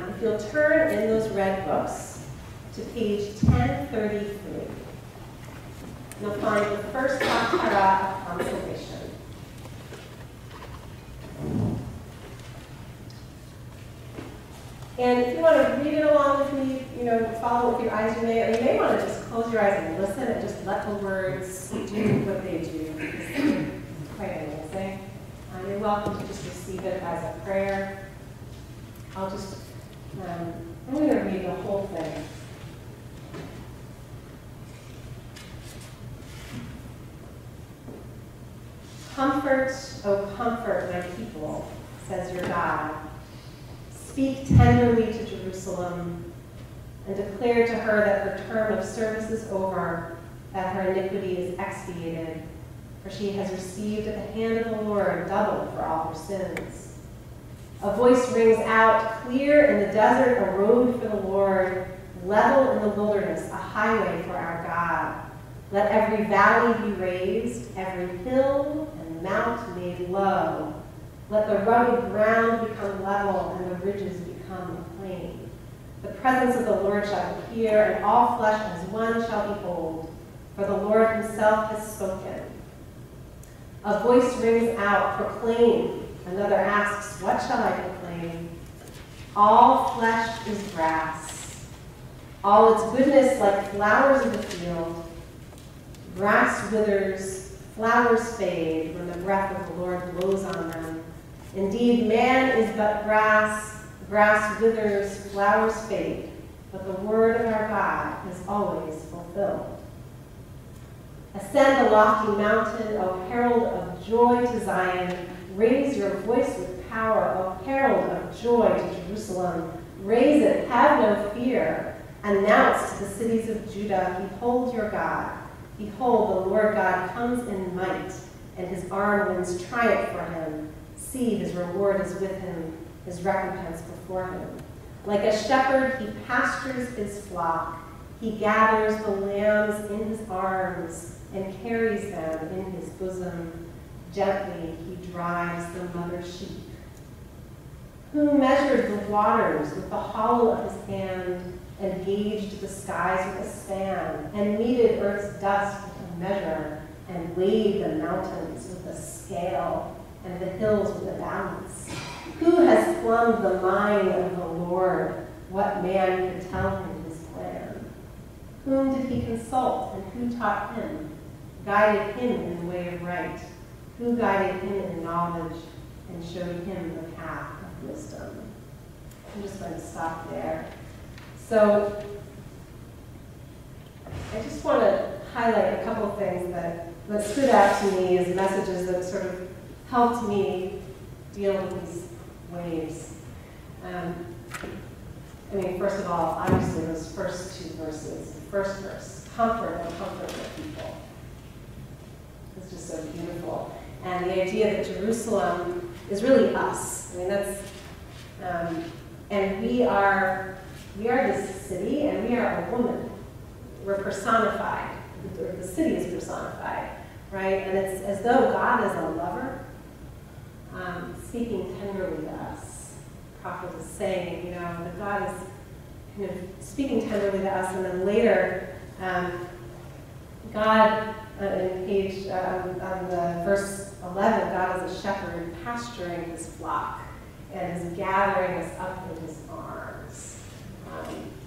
S2: If you'll turn in those red books to page 1033, you'll find the first Haftarah of consolation. And if you want to read it along with me, follow with your eyes, you may want to just close your eyes and listen and just let the words do what they do. It's quite amazing. You're welcome to just receive it as a prayer. I'm going to read the whole thing. Comfort, O comfort my people, says your God. Speak tenderly to Jerusalem and declare to her that her term of service is over, that her iniquity is expiated, for she has received at the hand of the Lord double for all her sins. A voice rings out, clear in the desert a road for the Lord, level in the wilderness a highway for our God. Let every valley be raised, every hill and mount made low. Let the rugged ground become level and the ridges become a plain. The presence of the Lord shall appear, and all flesh as one shall behold, for the Lord himself has spoken. A voice rings out, proclaim. Another asks, what shall I proclaim? All flesh is grass, all its goodness like flowers of the field. Grass withers, flowers fade when the breath of the Lord blows on them. Indeed, man is but grass, grass withers, flowers fade, but the word of our God is always fulfilled. Ascend the lofty mountain, O herald of joy to Zion. Raise your voice with power, O herald of joy to Jerusalem. Raise it, have no fear. Announce to the cities of Judah, behold your God. Behold, the Lord God comes in might, and his arm wins triumph for him. See, his reward is with him, his recompense before him. Like a shepherd, he pastures his flock. He gathers the lambs in his arms and carries them in his bosom. Gently he drives the mother sheep. Who measured the waters with the hollow of his hand, and gauged the skies with a span, and kneaded earth's dust with a measure, and weighed the mountains with a scale, and the hills with a balance? Who has plumbed the mind of the Lord? What man could tell him his plan? Whom did he consult, and who taught him? Guided him in the way of right? Who guided him in knowledge, and showed him the path of wisdom? I'm just going to stop there. So I just want to highlight a couple of things that stood out to me as messages that sort of helped me deal with these ways. I mean, first of all, obviously those first two verses, the first verse, comfort and comfort the people. It's just so beautiful. And the idea that Jerusalem is really us. I mean, that's, and we are this city, and we are a woman. We're personified. The city is personified, right? And it's as though God is a lover, speaking tenderly to us. The prophet is saying, you know, that God is kind of speaking tenderly to us, and then later, God, in page, on the verse 11, God is a shepherd pasturing his flock and is gathering us up in his arms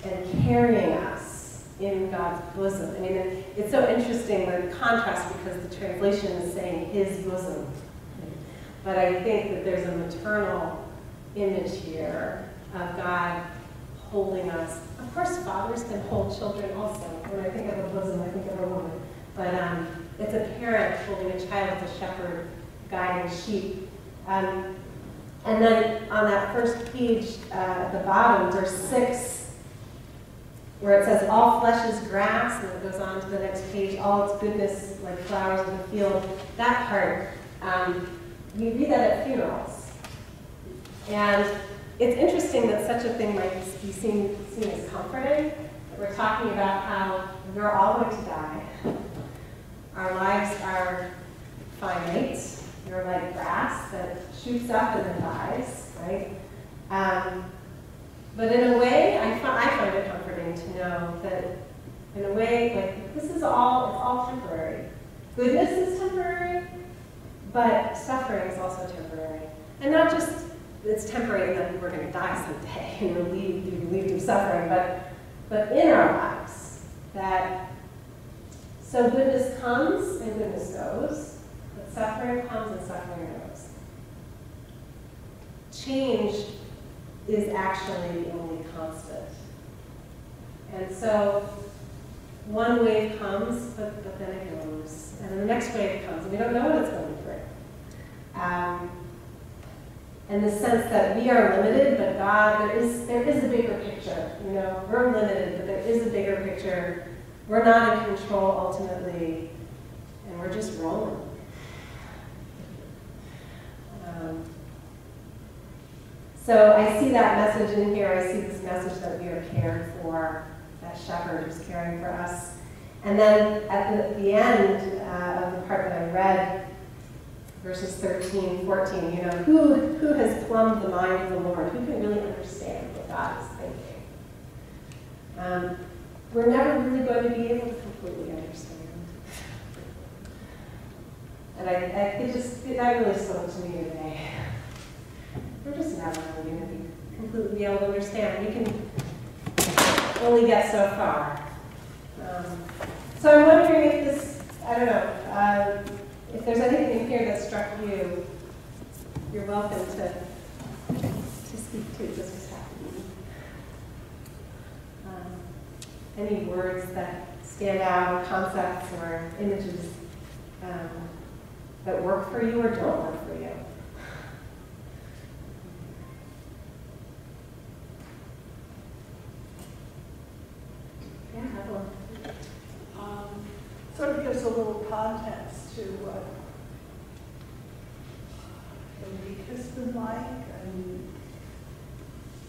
S2: and carrying us in God's bosom. I mean, it's so interesting, the contrast, because the translation is saying his bosom. But I think that there's a maternal image here of God holding us. Of course, fathers can hold children also. When I think of a bosom, I think of a woman. But it's a parent holding a child, it's a shepherd guiding sheep. And then on that first page at the bottom, verse 6, where it says, all flesh is grass, and it goes on to the next page, all its goodness like flowers in the field. That part, we read that at funerals. And it's interesting that such a thing might be seen as comforting. We're talking about how we're all going to die. Our lives are finite. You're like grass that shoots up and then dies, right? But in a way, I find it comforting to know that, in a way, like this is all, it's all temporary. Goodness is temporary, but suffering is also temporary. And not just it's temporary and that we're going to die someday and be relieved of suffering, but in our lives, that so goodness comes and goodness goes, but suffering comes and suffering goes. Change is actually the only constant. And so one wave comes, but then it goes, and then the next wave comes, and we don't know what it's going through. In the sense that we are limited, but God, there is a bigger picture. You know, we're limited, but there is a bigger picture. We're not in control ultimately, and we're just rolling. So I see that message in here. I see this message that we are cared for, that shepherd who's caring for us. And then at the end of the part that I read, verses 13, 14, you know, who has plumbed the mind of the Lord? Who can really understand what God is thinking? We're never really going to be able to completely understand. And that really spoke to me today. We're just never really going to be completely able to understand. We can only get so far. So I'm wondering if this, I don't know, if there's anything in here that struck you, you're welcome to speak to just what's happening. Any words that stand out, or concepts or images that work for you or don't work for you? Yeah, Evelyn.
S10: Sort of gives a little context to what the week has been like. And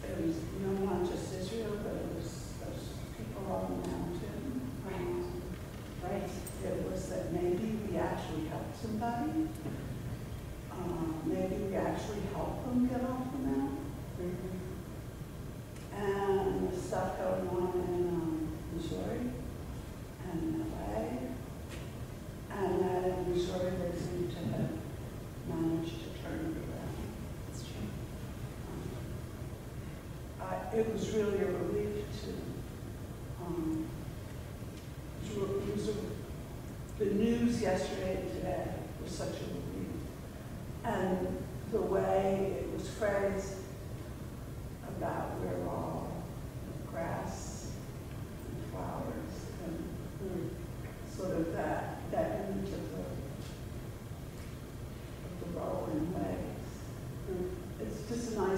S10: it was, you know, not just Israel, but it was people on the mountain.
S2: Right.
S10: It was that maybe we actually helped somebody. Maybe we actually helped them get off the mountain. And the stuff going on in Missouri and LA. And that in Missouri they seem to have managed to turn it around.
S2: That's true.
S10: It was really a relief the news yesterday and today was such a relief. And the way it was phrased about we're all grass and flowers and sort of that image of the rolling waves. It's just a nice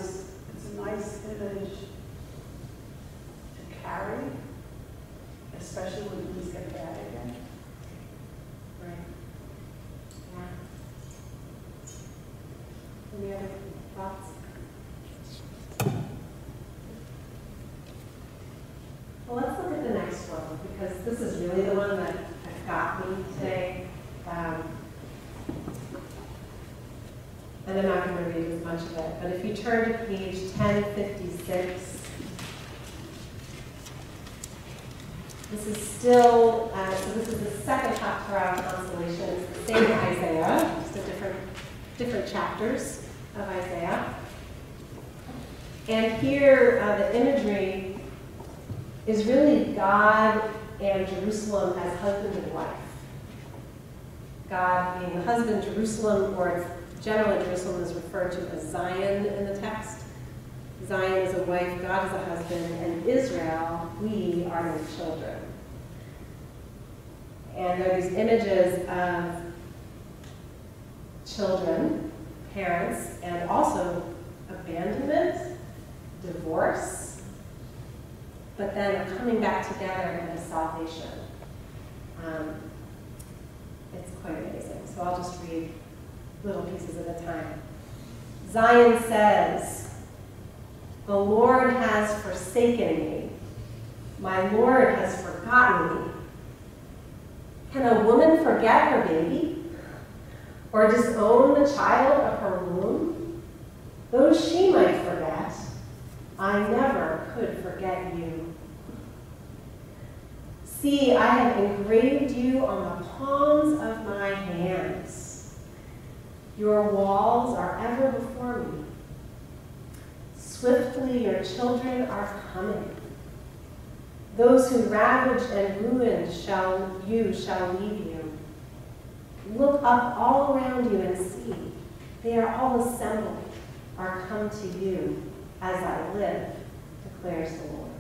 S2: And I'm not going to read as much of it, but if you turn to page 1056, this is still, so this is the second Haftarah constellation. It's the same as Isaiah, just a different chapters of Isaiah. And here, the imagery is really God and Jerusalem as husband and wife. God being the husband, Jerusalem, or generally Jerusalem is referred to as Zion in the text. Zion is a wife, God is a husband, and Israel, we are his children. And there are these images of children, parents, and also abandonment, divorce, but then coming back together in a salvation. It's quite amazing. So I'll just read little pieces at a time. Zion says, "The Lord has forsaken me. My Lord has forgotten me. Can a woman forget her baby? Or disown the child of her womb? Though she might forget, I never could forget you. See, I have engraved you on the palms of my hands. Your walls are ever before me. Swiftly your children are coming. Those who ravaged and ruined shall leave you. Look up all around you and see. They are all assembled, are come to you, as I live, declares the Lord."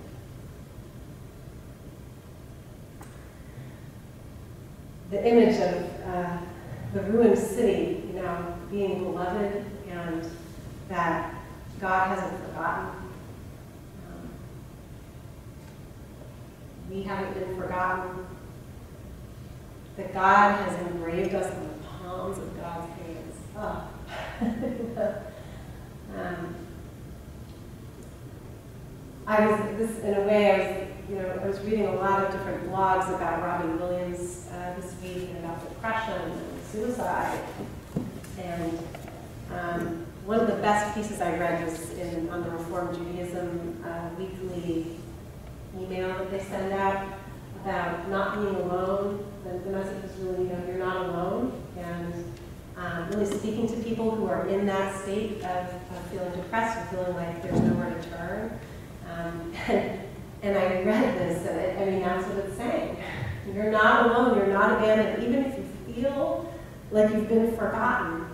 S2: The image of the ruined city, being beloved, and that God hasn't forgotten. We haven't been forgotten. That God has engraved us on the palms of God's hands. Oh. I was reading a lot of different blogs about Robin Williams this week and about depression and suicide. And one of the best pieces I read was on the Reformed Judaism weekly email that they send out about not being alone. The message is really, you're not alone, and really speaking to people who are in that state of feeling depressed and feeling like there's nowhere to turn. And I read this, and that's what it's saying. You're not alone, you're not abandoned, even if you feel like you've been forgotten.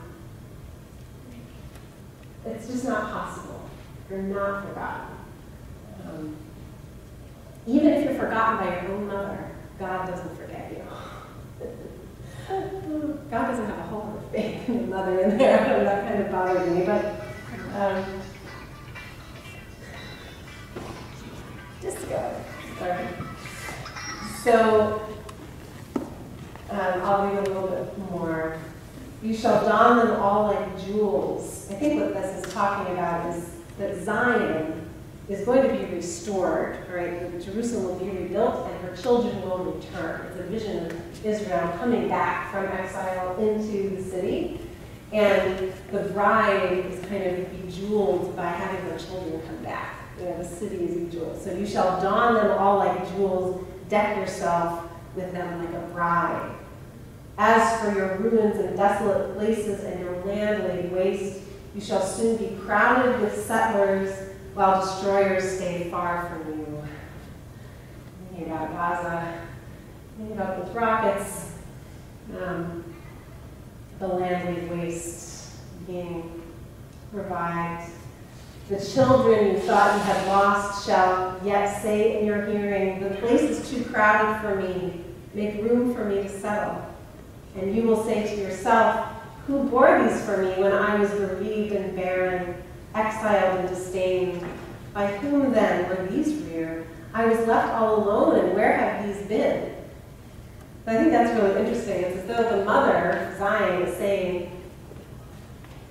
S2: It's just not possible. You're not forgotten. Even if you're forgotten by your own mother, God doesn't forget you. God doesn't have a whole lot of faith in your mother in there. That kind of bothered me, but just go. Sorry. So I'll read a little bit more. You shall don them all like jewels. I think what this is talking about is that Zion is going to be restored, right? Jerusalem will be rebuilt and her children will return. It's a vision of Israel coming back from exile into the city. And the bride is kind of bejeweled by having her children come back. The city is bejeweled. So you shall don them all like jewels, deck yourself with them like a bride. As for your ruins and desolate places and your land laid waste, you shall soon be crowded with settlers, while destroyers stay far from you. Thinking about Gaza, thinking about those rockets, the land laid waste being revived. The children you thought you had lost shall yet say in your hearing, the place is too crowded for me, make room for me to settle. And you will say to yourself, who bore these for me when I was bereaved and barren, exiled and disdained? By whom then were these reared? I was left all alone, and where have these been? So I think that's really interesting. It's as though the mother, Zion, is saying,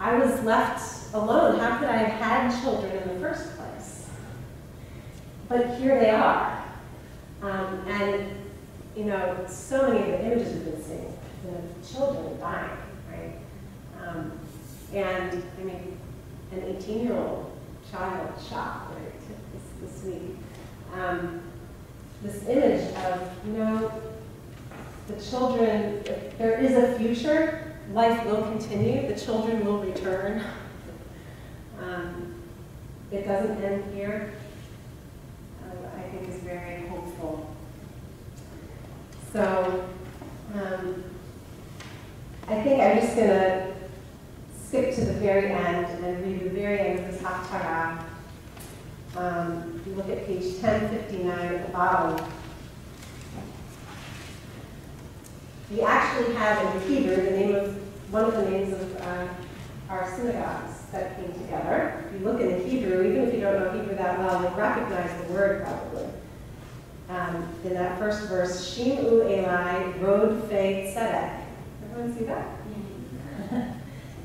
S2: I was left alone. How could I have had children in the first place? But here they are. And, so many of the images we've been seeing, the children dying, right? And I mean, an 18-year-old child shot, right, this week. This image of, you know, the children, if there is a future, life will continue, the children will return. It doesn't end here, I think is very hopeful. So, I think I'm just going to skip to the very end and read the very end of this Haftarah. If you look at page 1059 at the bottom, we actually have in Hebrew the name of one of the names of our synagogues that came together. If you look in the Hebrew, even if you don't know Hebrew that well, you'll recognize the word probably. In that first verse, Shim'u Eli Rod Fe Tzedek. Everyone see that?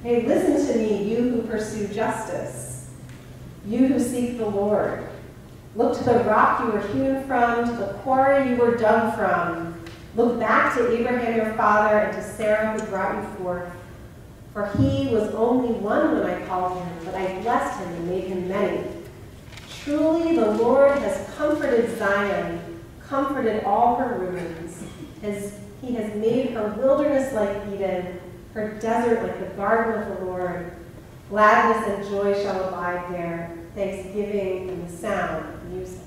S2: Hey, listen to me, you who pursue justice, you who seek the Lord. Look to the rock you were hewn from, to the quarry you were dug from. Look back to Abraham your father and to Sarah who brought you forth. For he was only one when I called him, but I blessed him and made him many. Truly the Lord has comforted Zion, comforted all her ruins. He has made her wilderness like Eden, her desert like the garden of the Lord. Gladness and joy shall abide there, thanksgiving and the sound of music.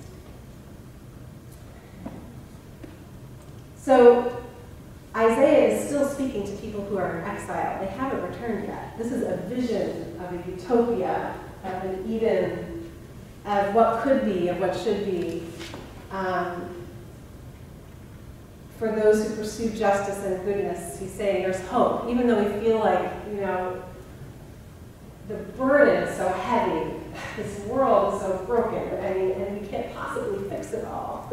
S2: So Isaiah is still speaking to people who are in exile. They haven't returned yet. This is a vision of a utopia, of an Eden, of what could be, of what should be. For those who pursue justice and goodness, he's saying there's hope, even though we feel like, you know, the burden is so heavy, this world is so broken, and we can't possibly fix it all.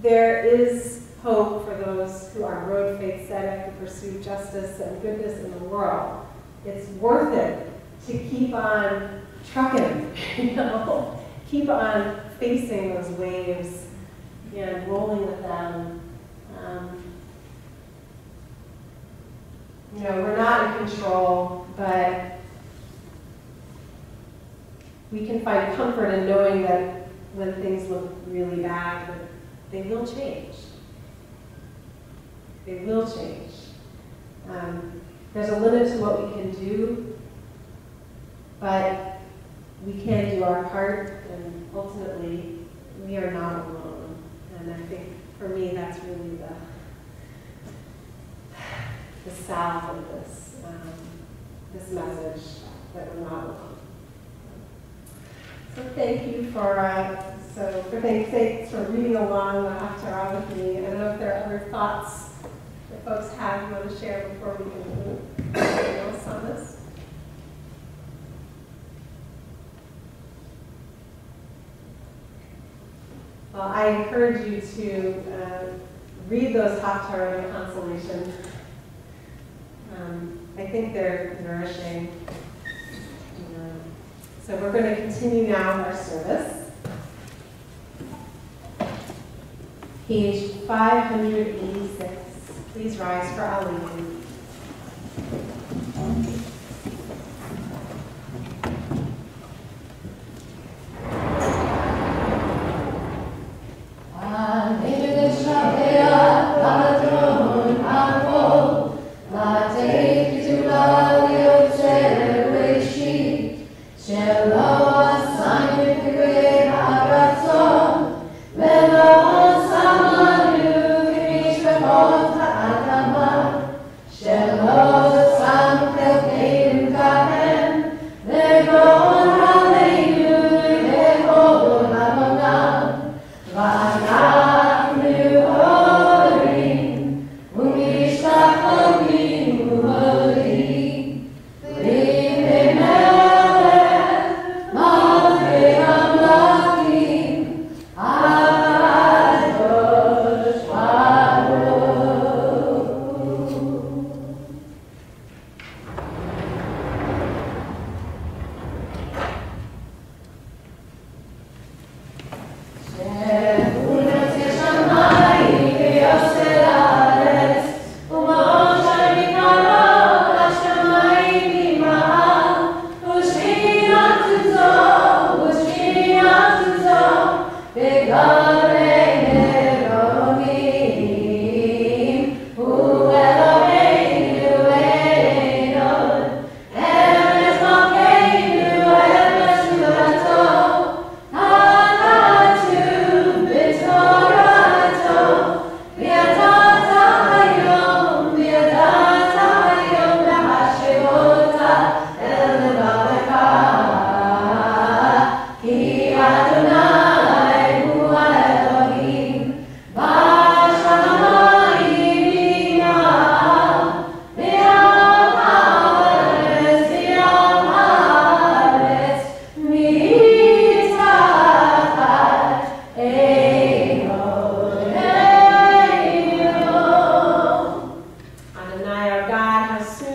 S2: There is hope for those who are road faith tzedek, who pursue justice and goodness in the world. It's worth it to keep on trucking, you know, keep on facing those waves and rolling with them. You know, we're not in control, but we can find comfort in knowing that when things look really bad, that they will change. They will change. There's a limit to what we can do, but we can do our part, and ultimately, we are not alone. And I think, for me, that's really the salve of this message, that we're not alone. So thank you thanks for reading along the Haftarah with me. I don't know if there are other thoughts that folks have you want to share before we can move anything else on this. Well, I encourage you to read those Haftarah in consolation. I think they're nourishing. So we're going to continue now our service. Page 586. Please rise for Alleluia.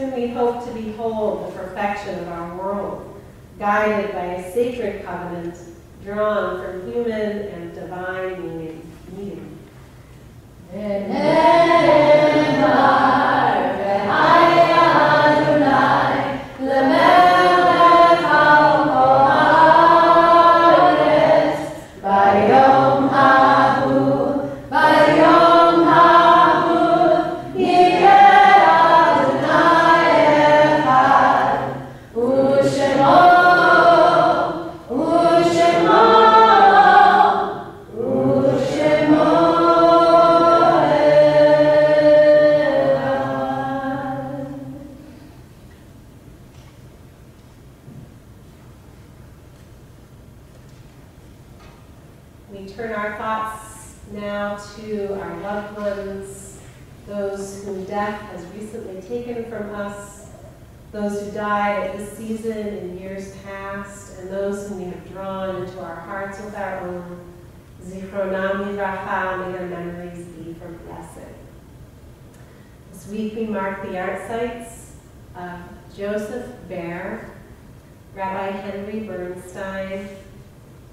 S2: soon we hope to behold the perfection of our world, guided by a sacred covenant drawn from human and divine meaning. We turn our thoughts now to our loved ones, those whom death has recently taken from us, those who died at this season in years past, and those whom we have drawn into our hearts with our own. Zichronam livracha, may their memories be for blessing. This week we mark the art sites of Joseph Baer, Rabbi Henry Bernstein,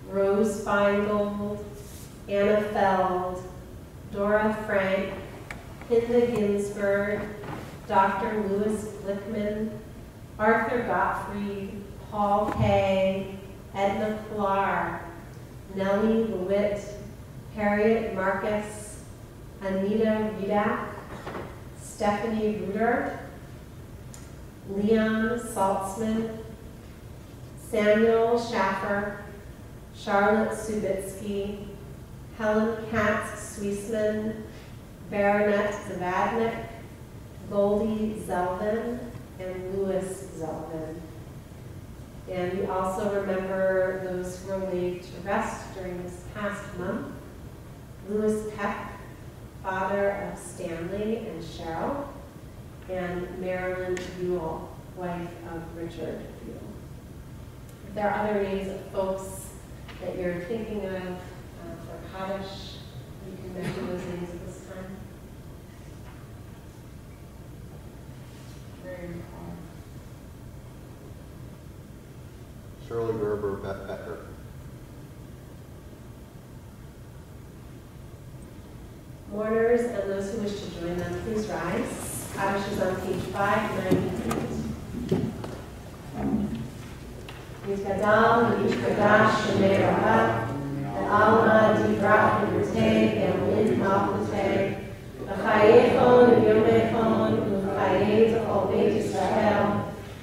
S2: Rose Feingold, Anna Feld, Dora Frank, Hinda Ginsburg, Dr. Louis Glickman, Arthur Gottfried, Paul Kay, Edna Clark, Nellie LeWitt, Harriet Marcus, Anita Redak, Stephanie Ruder, Leon Saltzman, Samuel Schaffer, Charlotte Subitsky, Helen Katz-Swiesman, Baronet Zavadnik, Goldie Zelvin, and Louis Zelvin. And we also remember those who were laid to rest during this past month. Louis Peck, father of Stanley and Cheryl, and Marilyn Buell, wife of Richard Buell. If there are other names of folks that you're thinking of for Kaddish, you can mention those names at this time.
S11: Shirley Gerber Becker.
S2: Mourners and those who wish to join them, please rise. Kaddish is on page 598. Yizgadal v'yishkadash shemei Rabbah, ve'alma divrach v'rutei ve'olid malchutei, v'chayechon v'yomechon v'chayei t'chol beit Yisrael,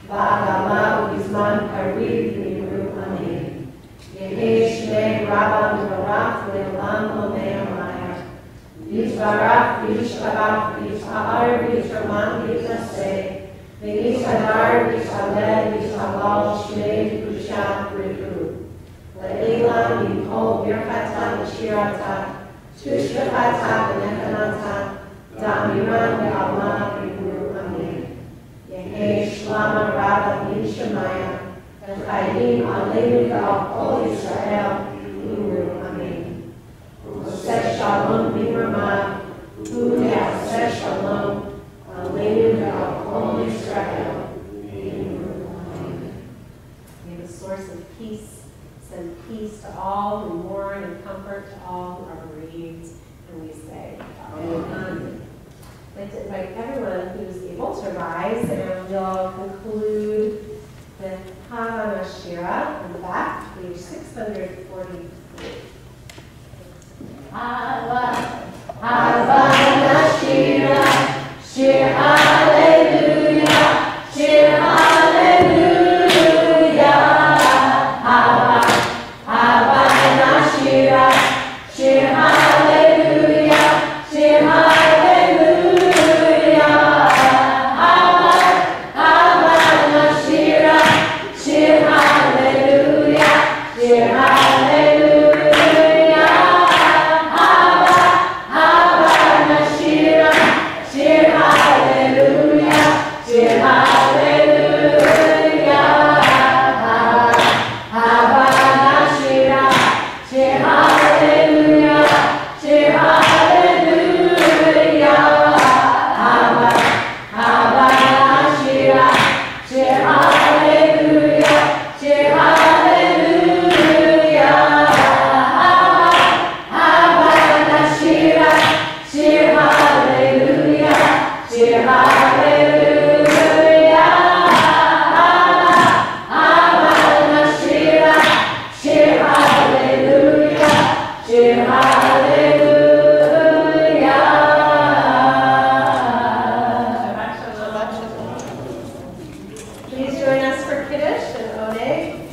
S2: v'adama v'bizman kariv v'yimru amen. Yehei shemei Rabbah v'barach ve'olam l'omei amayah. Yishbarach v'yishkabach v'yish'a'ar v'yishraman v'yisaseh, v'yishadar v'yishaled v'yishalal shmei v'kushat v'rihu. Le'ela v'yikol birchata v'shirata, tushbechata v'nechanata, da'amiran v'alma v'yimru amen. Yehei shlama Rabbah v'yishemaya, v'chayim aleinu v'al kol Yisrael v'yimru amen. Oseh shalom b'mramah, u'ne'aseh shalom, aleinu v'al kol Yisrael v'yimru amen. May the source of peace send peace to all who mourn and comfort to all who are bereaved, and we say, Amen. I'd like to invite everyone who's able to rise, and we'll conclude the Hava Shira in the back, page 643. Hava, Hava Nashira, Shir Hallelujah, Shir Hallelujah. Hava, Hava Nashira, Shir Hallelujah, Shir Hallelujah. Hava, Hava Nashira, Shir Hallelujah, Shir Hallelujah. Please join us for Kiddush and Oneg.